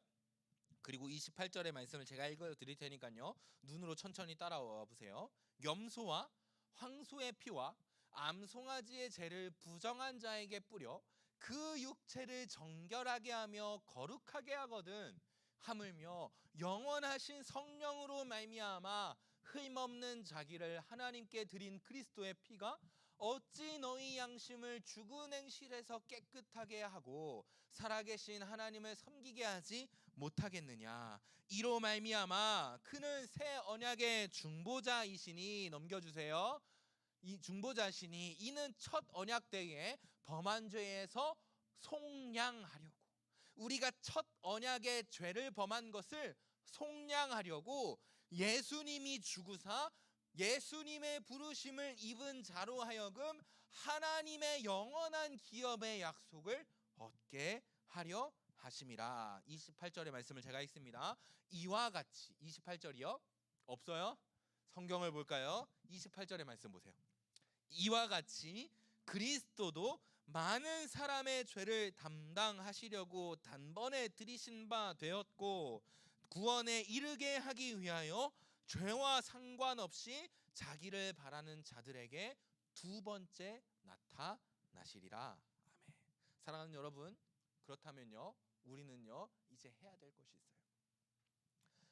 S3: 그리고 28절의 말씀을 제가 읽어드릴 테니까요 눈으로 천천히 따라와 보세요. 염소와 황소의 피와 암송아지의 죄를 부정한 자에게 뿌려 그 육체를 정결하게 하며 거룩하게 하거든 하물며 영원하신 성령으로 말미암아 흠없는 자기를 하나님께 드린 그리스도의 피가 어찌 너희 양심을 죽은 행실에서 깨끗하게 하고 살아계신 하나님을 섬기게 하지 못하겠느냐. 이로 말미암아 그는 새 언약의 중보자이시니, 넘겨주세요. 이 중보자시니 이는 첫 언약 때에 범한 죄에서 속량하려고, 우리가 첫 언약의 죄를 범한 것을 속량하려고 예수님이 죽으사 예수님의 부르심을 입은 자로 하여금 하나님의 영원한 기업의 약속을 얻게 하려 하심이라. 28절의 말씀을 제가 읽습니다. 이와 같이, 28절이요? 없어요? 성경을 볼까요? 28절의 말씀 보세요. 이와 같이 그리스도도 많은 사람의 죄를 담당하시려고 단번에 들이신 바 되었고 구원에 이르게 하기 위하여 죄와 상관없이 자기를 바라는 자들에게 두 번째 나타나시리라. 아멘. 사랑하는 여러분, 그렇다면요 우리는요 이제 해야 될 것이 있어요.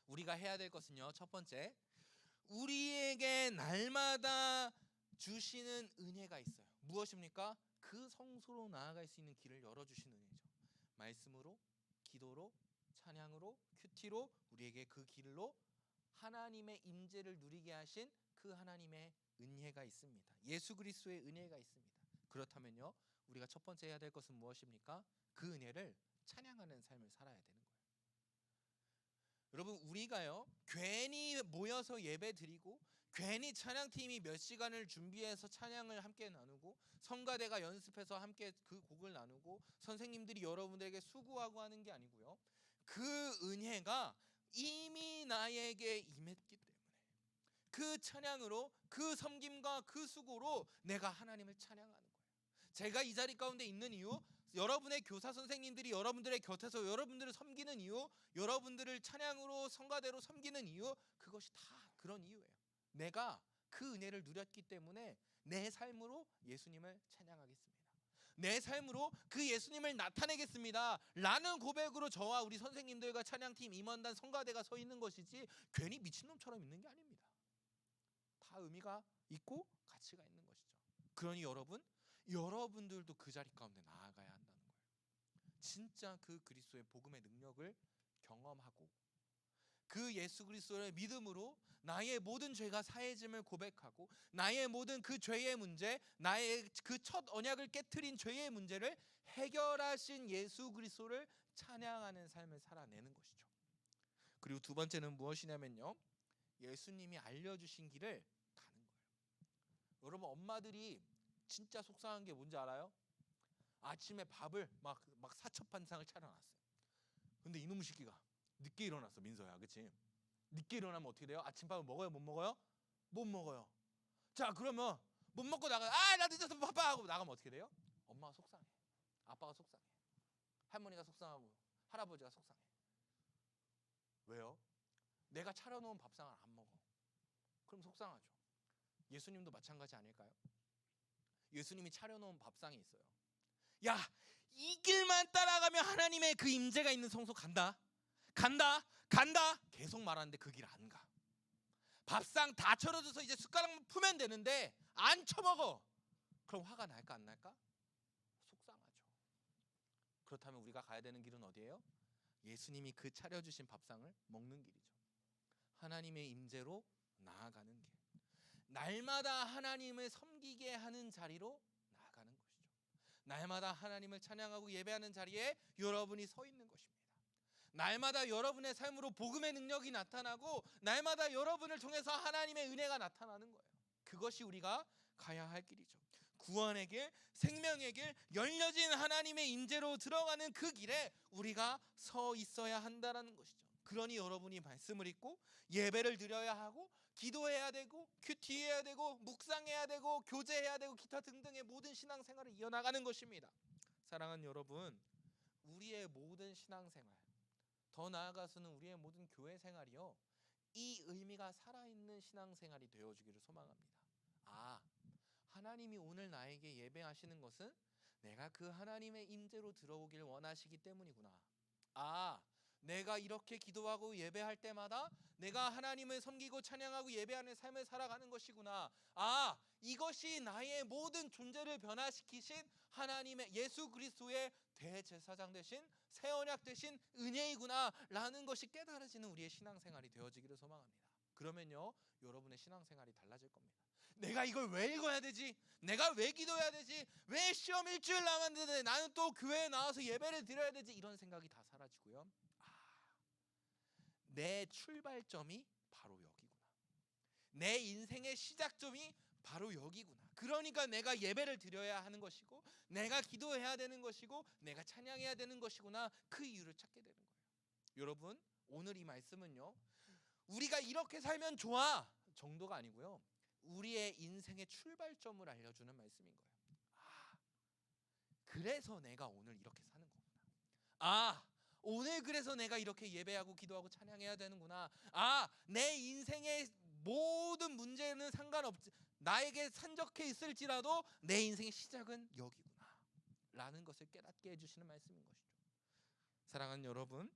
S3: 우리가 해야 될 것은요, 첫 번째, 우리에게 날마다 주시는 은혜가 있어요. 무엇입니까? 그 성소로 나아갈 수 있는 길을 열어주시는 은혜죠. 말씀으로, 기도로, 찬양으로, 큐티로 우리에게 그 길로 하나님의 임재를 누리게 하신 그 하나님의 은혜가 있습니다. 예수 그리스도의 은혜가 있습니다. 그렇다면요 우리가 첫 번째 해야 될 것은 무엇입니까? 그 은혜를 찬양하는 삶을 살아야 되는 거예요. 여러분, 우리가요 괜히 모여서 예배 드리고 괜히 찬양팀이 몇 시간을 준비해서 찬양을 함께 나누고 성가대가 연습해서 함께 그 곡을 나누고 선생님들이 여러분들에게 수고하고 하는 게 아니고요, 그 은혜가 이미 나에게 임했기 때문에 그 찬양으로, 그 섬김과 그 수고로 내가 하나님을 찬양하는 거예요. 제가 이 자리 가운데 있는 이유, 여러분의 교사 선생님들이 여러분들의 곁에서 여러분들을 섬기는 이유, 여러분들을 찬양으로 성가대로 섬기는 이유, 그것이 다 그런 이유예요. 내가 그 은혜를 누렸기 때문에 내 삶으로 예수님을 찬양하겠습니다. 내 삶으로 그 예수님을 나타내겠습니다 라는 고백으로 저와 우리 선생님들과 찬양팀, 임원단, 성가대가 서 있는 것이지 괜히 미친놈처럼 있는 게 아닙니다. 다 의미가 있고 가치가 있는 것이죠. 그러니 여러분들도 그 자리 가운데 나아가야 한다는 거예요. 진짜 그 그리스도의 복음의 능력을 경험하고 그 예수 그리스도의 믿음으로 나의 모든 죄가 사해짐을 고백하고 나의 모든 그 죄의 문제, 나의 그 첫 언약을 깨트린 죄의 문제를 해결하신 예수 그리스도를 찬양하는 삶을 살아내는 것이죠. 그리고 두 번째는 무엇이냐면요, 예수님이 알려주신 길을 가는 거예요. 여러분, 엄마들이 진짜 속상한 게 뭔지 알아요? 아침에 밥을 막 사첩반상을 차려놨어요. 근데 이놈의 새끼가 늦게 일어났어. 민서야, 그치? 늦게 일어나면 어떻게 돼요? 아침밥을 먹어요? 못 먹어요? 못 먹어요. 자, 그러면 못 먹고 나 늦어서 바빠 하고 나가면 어떻게 돼요? 엄마가 속상해, 아빠가 속상해, 할머니가 속상하고 할아버지가 속상해. 왜요? 내가 차려놓은 밥상을 안 먹어. 그럼 속상하죠. 예수님도 마찬가지 아닐까요? 예수님이 차려놓은 밥상이 있어요. 야, 이 길만 따라가면 하나님의 그 임재가 있는 성소 간다 계속 말하는데 그 길 안 가. 밥상 다 차려줘서 이제 숟가락만 풀면 되는데 안 쳐먹어. 그럼 화가 날까 안 날까? 속상하죠. 그렇다면 우리가 가야 되는 길은 어디예요? 예수님이 그 차려주신 밥상을 먹는 길이죠. 하나님의 임재로 나아가는 길, 날마다 하나님을 섬기게 하는 자리로 나아가는 것이죠. 날마다 하나님을 찬양하고 예배하는 자리에 여러분이 서 있는 것입니다. 날마다 여러분의 삶으로 복음의 능력이 나타나고 날마다 여러분을 통해서 하나님의 은혜가 나타나는 거예요. 그것이 우리가 가야 할 길이죠. 구원의 길, 생명의 길, 열려진 하나님의 임재로 들어가는 그 길에 우리가 서 있어야 한다는 것이죠. 그러니 여러분이 말씀을 읽고 예배를 드려야 하고 기도해야 되고 큐티해야 되고 묵상해야 되고 교제해야 되고 기타 등등의 모든 신앙생활을 이어나가는 것입니다. 사랑하는 여러분, 우리의 모든 신앙생활, 더 나아가서는 우리의 모든 교회 생활이요, 이 의미가 살아있는 신앙생활이 되어주기를 소망합니다. 아, 하나님이 오늘 나에게 예배하시는 것은 내가 그 하나님의 임재로 들어오길 원하시기 때문이구나. 아, 내가 이렇게 기도하고 예배할 때마다 내가 하나님을 섬기고 찬양하고 예배하는 삶을 살아가는 것이구나. 아, 이것이 나의 모든 존재를 변화시키신 하나님의 예수 그리스도의 대제사장 되신 새 언약 되신 은혜이구나 라는 것이 깨달아지는 우리의 신앙생활이 되어지기를 소망합니다. 그러면요, 여러분의 신앙생활이 달라질 겁니다. 내가 이걸 왜 읽어야 되지? 내가 왜 기도해야 되지? 왜 시험 일주일 남았는데 나는 또 교회에 나와서 예배를 드려야 되지? 이런 생각이 다 사라지고요, 내 출발점이 바로 여기구나. 내 인생의 시작점이 바로 여기구나. 그러니까 내가 예배를 드려야 하는 것이고 내가 기도해야 되는 것이고 내가 찬양해야 되는 것이구나. 그 이유를 찾게 되는 거예요. 여러분, 오늘 이 말씀은요, 우리가 이렇게 살면 좋아 정도가 아니고요, 우리의 인생의 출발점을 알려주는 말씀인 거예요. 아, 그래서 내가 오늘 이렇게 사는 거구나. 아, 오늘 그래서 내가 이렇게 예배하고 기도하고 찬양해야 되는구나. 아, 내 인생의 모든 문제는 상관없지, 나에게 산적해 있을지라도 내 인생의 시작은 여기구나 라는 것을 깨닫게 해주시는 말씀인 것이죠. 사랑하는 여러분,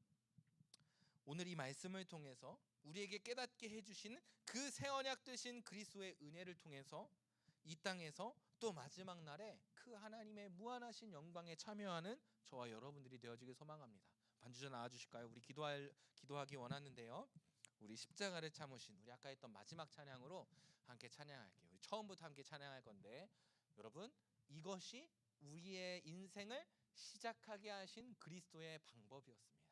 S3: 오늘 이 말씀을 통해서 우리에게 깨닫게 해주신 그 새 언약 되신 그리스도의 은혜를 통해서 이 땅에서 또 마지막 날에 그 하나님의 무한하신 영광에 참여하는 저와 여러분들이 되어지길 소망합니다. 반주자 나와주실까요? 우리 기도하기 원하는데요, 우리 십자가를 참으신, 우리 아까 했던 마지막 찬양으로 함께 찬양할게요. 우리 처음부터 함께 찬양할 건데, 여러분, 이것이 우리의 인생을 시작하게 하신 그리스도의 방법이었습니다.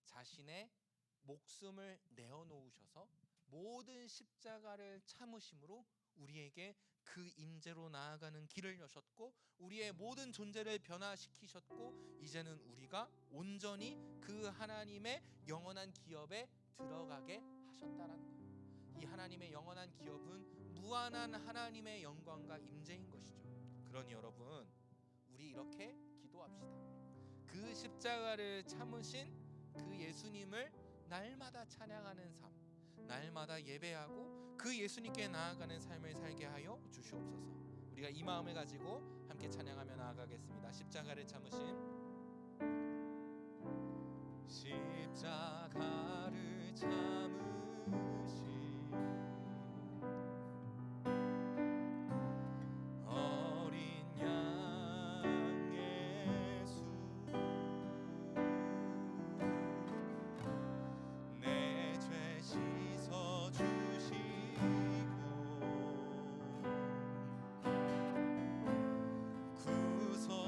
S3: 자신의 목숨을 내어놓으셔서 모든 십자가를 참으심으로 우리에게 그 임재로 나아가는 길을 여셨고 우리의 모든 존재를 변화시키셨고 이제는 우리가 온전히 그 하나님의 영원한 기업에 들어가게 하셨다라는 거예요. 이 하나님의 영원한 기업은 무한한 하나님의 영광과 임재인 것이죠. 그러니 여러분, 우리 이렇게 기도합시다. 그 십자가를 참으신 그 예수님을 날마다 찬양하는 삶, 날마다 예배하고 그 예수님께 나아가는 삶을 살게 하여 주시옵소서. 우리가 이 마음을 가지고 함께 찬양하며 나아가겠습니다. 십자가를 참으신 십자가를 참으신 어린 양 예수 내 죄 씻어 주시고 구속하셨네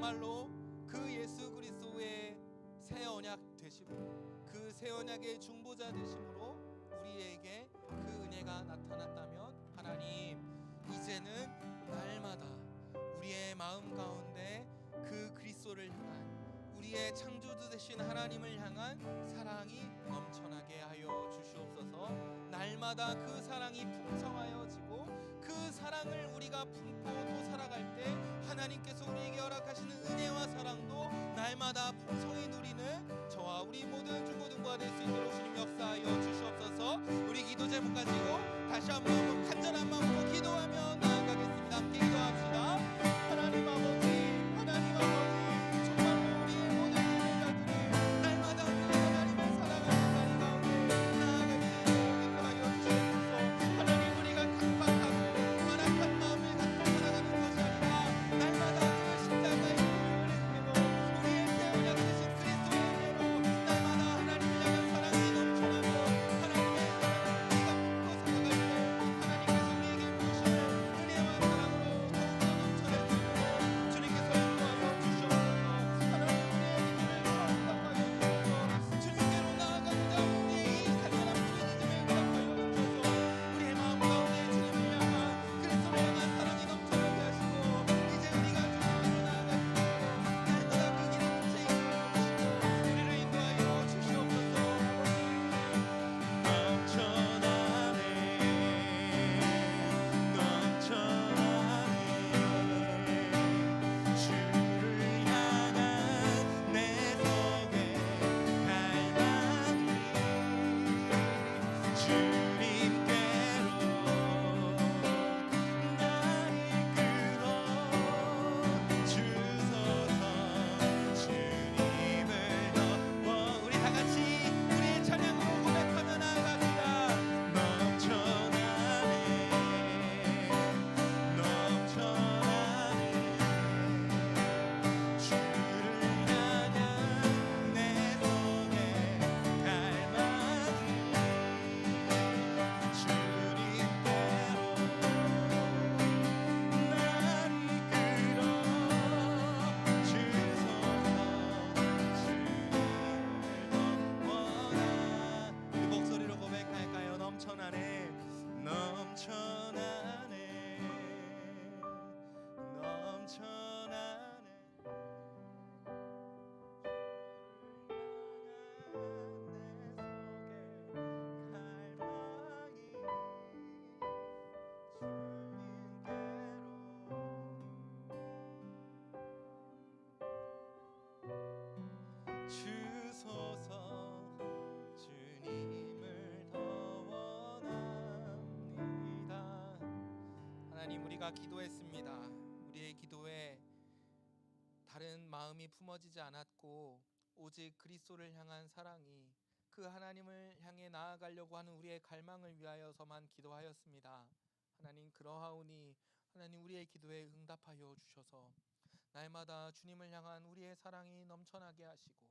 S3: 정말로 그 예수 그리스도의 새 언약 되심으로, 그 새 언약의 중보자 되심으로 우리에게 그 은혜가 나타났다면, 하나님 이제는 날마다 우리의 마음 가운데 그 그리스도를 향한, 우리의 창조주 되신 하나님을 향한 사랑이 넘쳐나게 하여 주시옵소서. 날마다 그 사랑이 풍성하여지고 그 사랑을 우리가 품고 또 살아갈 때 하나님께서 우리에게 허락하시는 은혜와 사랑도 날마다 풍성히 누리는 저와 우리 모든 중고등부가 될 수 있도록 주님 역사하여 주시옵소서. 우리 기도 제목 가지고 다시 한번 간절한 마음으로 기도하며 나아가겠습니다. 함께 기도합시다. 하나님 아버지, 하나님 아버지, 정말로 우리의 모든 예배자들이 날마다 그 하나님을 사랑하는 자리 가운데 나아가게 인도하여 주시옵소서. 하나님, 우리가 강박하고 완악한 마음을 갖고 살아가는 것이 아니라 날마다 그 십자가의 은혜로 우리의 새 언약 되신 그리스도의 은혜로 날마다 하나님을 향한 사랑이 넘쳐나고 하나님의 사랑을 우리가 품고 살아갈 때 하나님께서 우리에게 부으시는 은혜와 사랑으로 더욱더 넘쳐날 수 있도록 주님께서 인도하여 주시옵소서. 하나님, 우리의 기도를 응답하여 주셔서 주님께로 나아가고자 우리의 이 간절한 부르짖음에 응답하여 주셔서 우리의 마음 가운데 주님을 향한 그리스도를 향한 사랑이 넘쳐나게 하시고 이제 우리가 주님께로 나아갈 수 있도록 날마다 그 길에 빛에 이끌어 주시고 우리를 인도하여 주시옵소서. 넘쳐나네, 넘쳐나네. 주를 향한 내 속의 갈망이 주님께로 날 이끌어 주소서. 주님을 더 우리 다 같이 우리의 찬양으로 고백하며 나아갑니다. 넘쳐나네, 넘쳐나네. 주를 향한 내 속의 갈망이 주님께로 날 이끌어 주소서. 주님을 더 원하. 우리 목소리로 고백할까요? 넘쳐나네, 넘쳐나네, 넘쳐나네. 주소서. 주님을 더 원합니다. 하나님, 우리가 기도했습니다. 우리의 기도에 다른 마음이 품어지지 않았고 오직 그리스도를 향한 사랑이, 그 하나님을 향해 나아가려고 하는 우리의 갈망을 위하여서만 기도하였습니다. 하나님, 그러하오니 하나님 우리의 기도에 응답하여 주셔서 날마다 주님을 향한 우리의 사랑이 넘쳐나게 하시고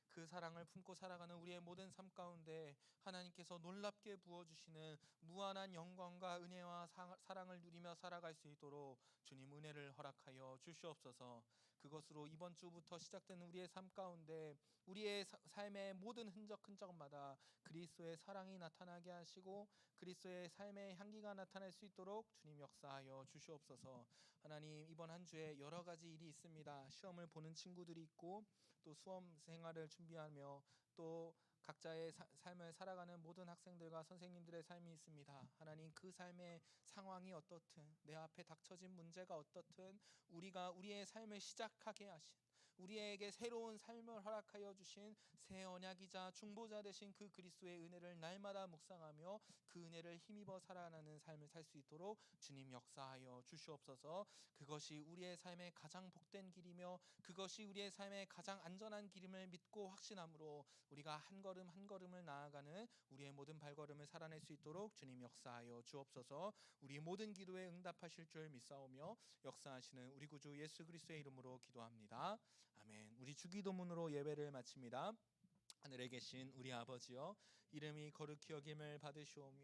S3: 그 사랑을 품고 살아가는 우리의 모든 삶 가운데 하나님께서 놀랍게 부어주시는 무한한 영광과 은혜와 사랑을 누리며 살아갈 수 있도록 주님 은혜를 허락하여 주시옵소서. 그것으로 이번 주부터 시작되는 우리의 삶 가운데 우리의 삶의 모든 흔적마다 그리스도의 사랑이 나타나게 하시고 그리스도의 삶의 향기가 나타날 수 있도록 주님 역사하여 주시옵소서. 하나님, 이번 한 주에 여러 가지 일이 있습니다. 시험을 보는 친구들이 있고 또 수험 생활을 준비하며 또 각자의 삶을 살아가는 모든 학생들과 선생님들의 삶이 있습니다. 하나님, 그 삶의 상황이 어떻든 내 앞에 닥쳐진 문제가 어떻든 우리가 우리의 삶을 시작하게 하신, 우리에게 새로운 삶을 허락하여 주신 새 언약이자 중보자 되신 그 그리스도의 은혜를 날마다 묵상하며 그 은혜를 힘입어 살아가는 삶을 살 수 있도록 주님 역사하여 주시옵소서. 그것이 우리의 삶의 가장 복된 길이며 그것이 우리의 삶의 가장 안전한 길임을 믿고 확신함으로 우리가 한 걸음 한 걸음을 나아가는 우리의 모든 발걸음을 살아낼 수 있도록 주님 역사하여 주옵소서. 우리 모든 기도에 응답하실 줄 믿사오며 역사하시는 우리 구주 예수 그리스도의 이름으로 기도합니다. 아멘. 우리 주기도문으로 예배를 마칩니다. 하늘에 계신 우리 아버지여, 이름이 거룩히 여김을 받으시오며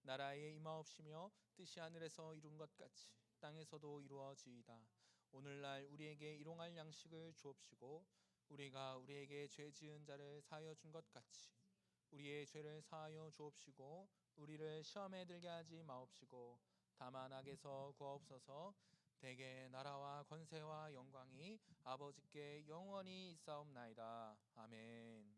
S3: 나라에 임하옵시며 뜻이 하늘에서 이룬 것 같이 땅에서도 이루어지이다. 오늘날 우리에게 일용할 양식을 주옵시고 우리가 우리에게 죄 지은 자를 사하여 준 것 같이 우리의 죄를 사하여 주옵시고 우리를 시험에 들게 하지 마옵시고 다만 악에서 구하옵소서. 대개 나라와 권세와 영광이 아버지께 영원히 있사옵나이다. 아멘.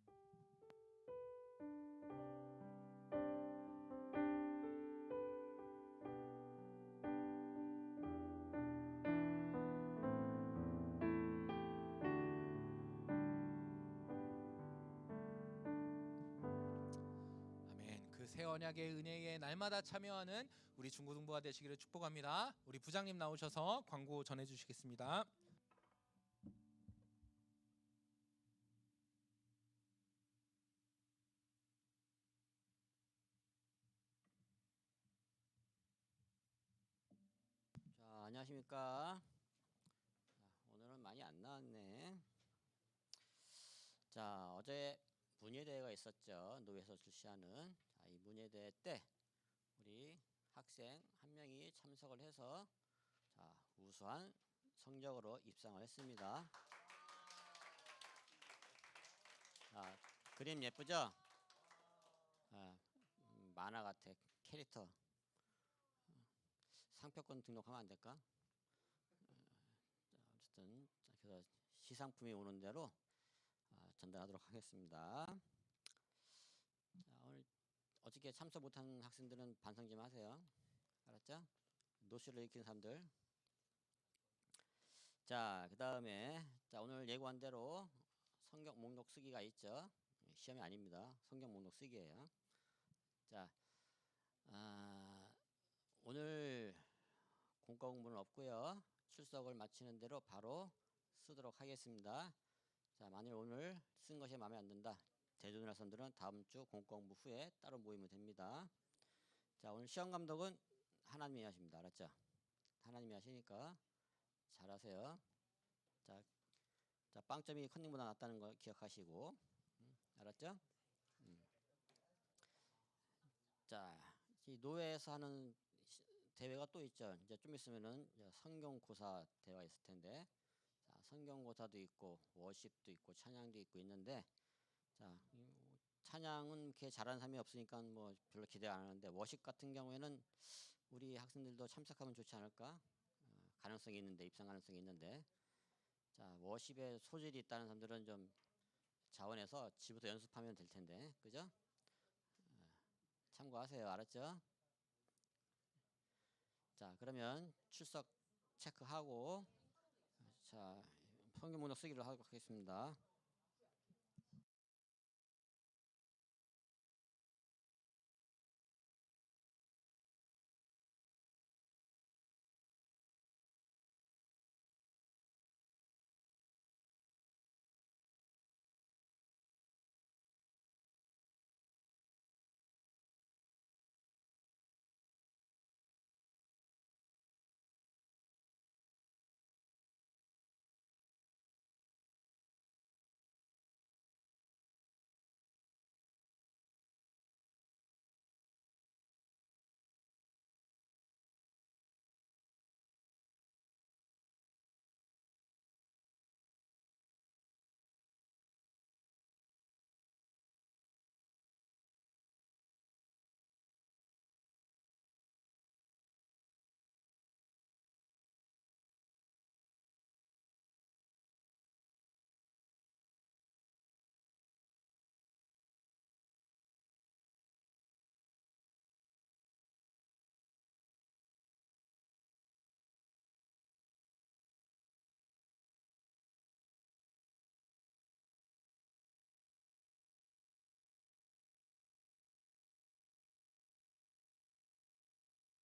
S3: 아멘. 그 새 언약의 은혜에 날마다 참여하는 우리 중고등부가 되시기를 축복합니다. 우리 부장님 나오셔서 광고 전해 주시겠습니다.
S4: 자, 안녕하십니까. 오늘은 많이 안 나왔네. 자, 어제 문예대회가 있었죠. 노회에서 실시하는. 자, 이 문예대회 때 우리 학생 한 명이 참석을 해서 자, 우수한 성적으로 입상을 했습니다. 자, 그림 예쁘죠? 만화 같아. 캐릭터. 상표권 등록하면 안 될까? 어쨌든 그래서 시상품이 오는 대로 전달하도록 하겠습니다. 자, 오늘 어저께 참석 못한 학생들은 반성 좀 하세요. 알았죠? 노쇼를 익힌 사람들. 자, 그 다음에 자, 오늘 예고한 대로 성경 목록 쓰기가 있죠. 시험이 아닙니다. 성경 목록 쓰기예요. 자, 오늘 공과 공부는 없고요. 출석을 마치는 대로 바로 쓰도록 하겠습니다. 자, 만일 오늘 쓴 것이 마음에 안 든다. 대전을 학생들은 다음 주 공과 공부 후에 따로 모이면 됩니다. 자, 오늘 시험 감독은 하나님이 하십니다. 알았죠? 하나님이 하시니까 잘하세요. 자, 빵점이 컨닝보다 낫다는 거 기억하시고, 알았죠? 자, 이 노회에서 하는 대회가 또 있죠. 이제 좀 있으면은 이제 성경고사 대회가 있을 텐데, 자, 성경고사도 있고 워십도 있고 찬양도 있고 있는데, 자, 찬양은 이렇게 잘하는 사람이 없으니까 뭐 별로 기대 안 하는데 워십 같은 경우에는 우리 학생들도 참석하면 좋지 않을까? 가능성이 있는데 입상 가능성이 있는데, 자, 워십에 소질이 있다는 사람들은 좀 자원해서 집부터 연습하면 될 텐데, 그죠? 참고하세요. 알았죠? 자, 그러면 출석 체크하고 자, 성경 문헌 쓰기로 하도록 하겠습니다.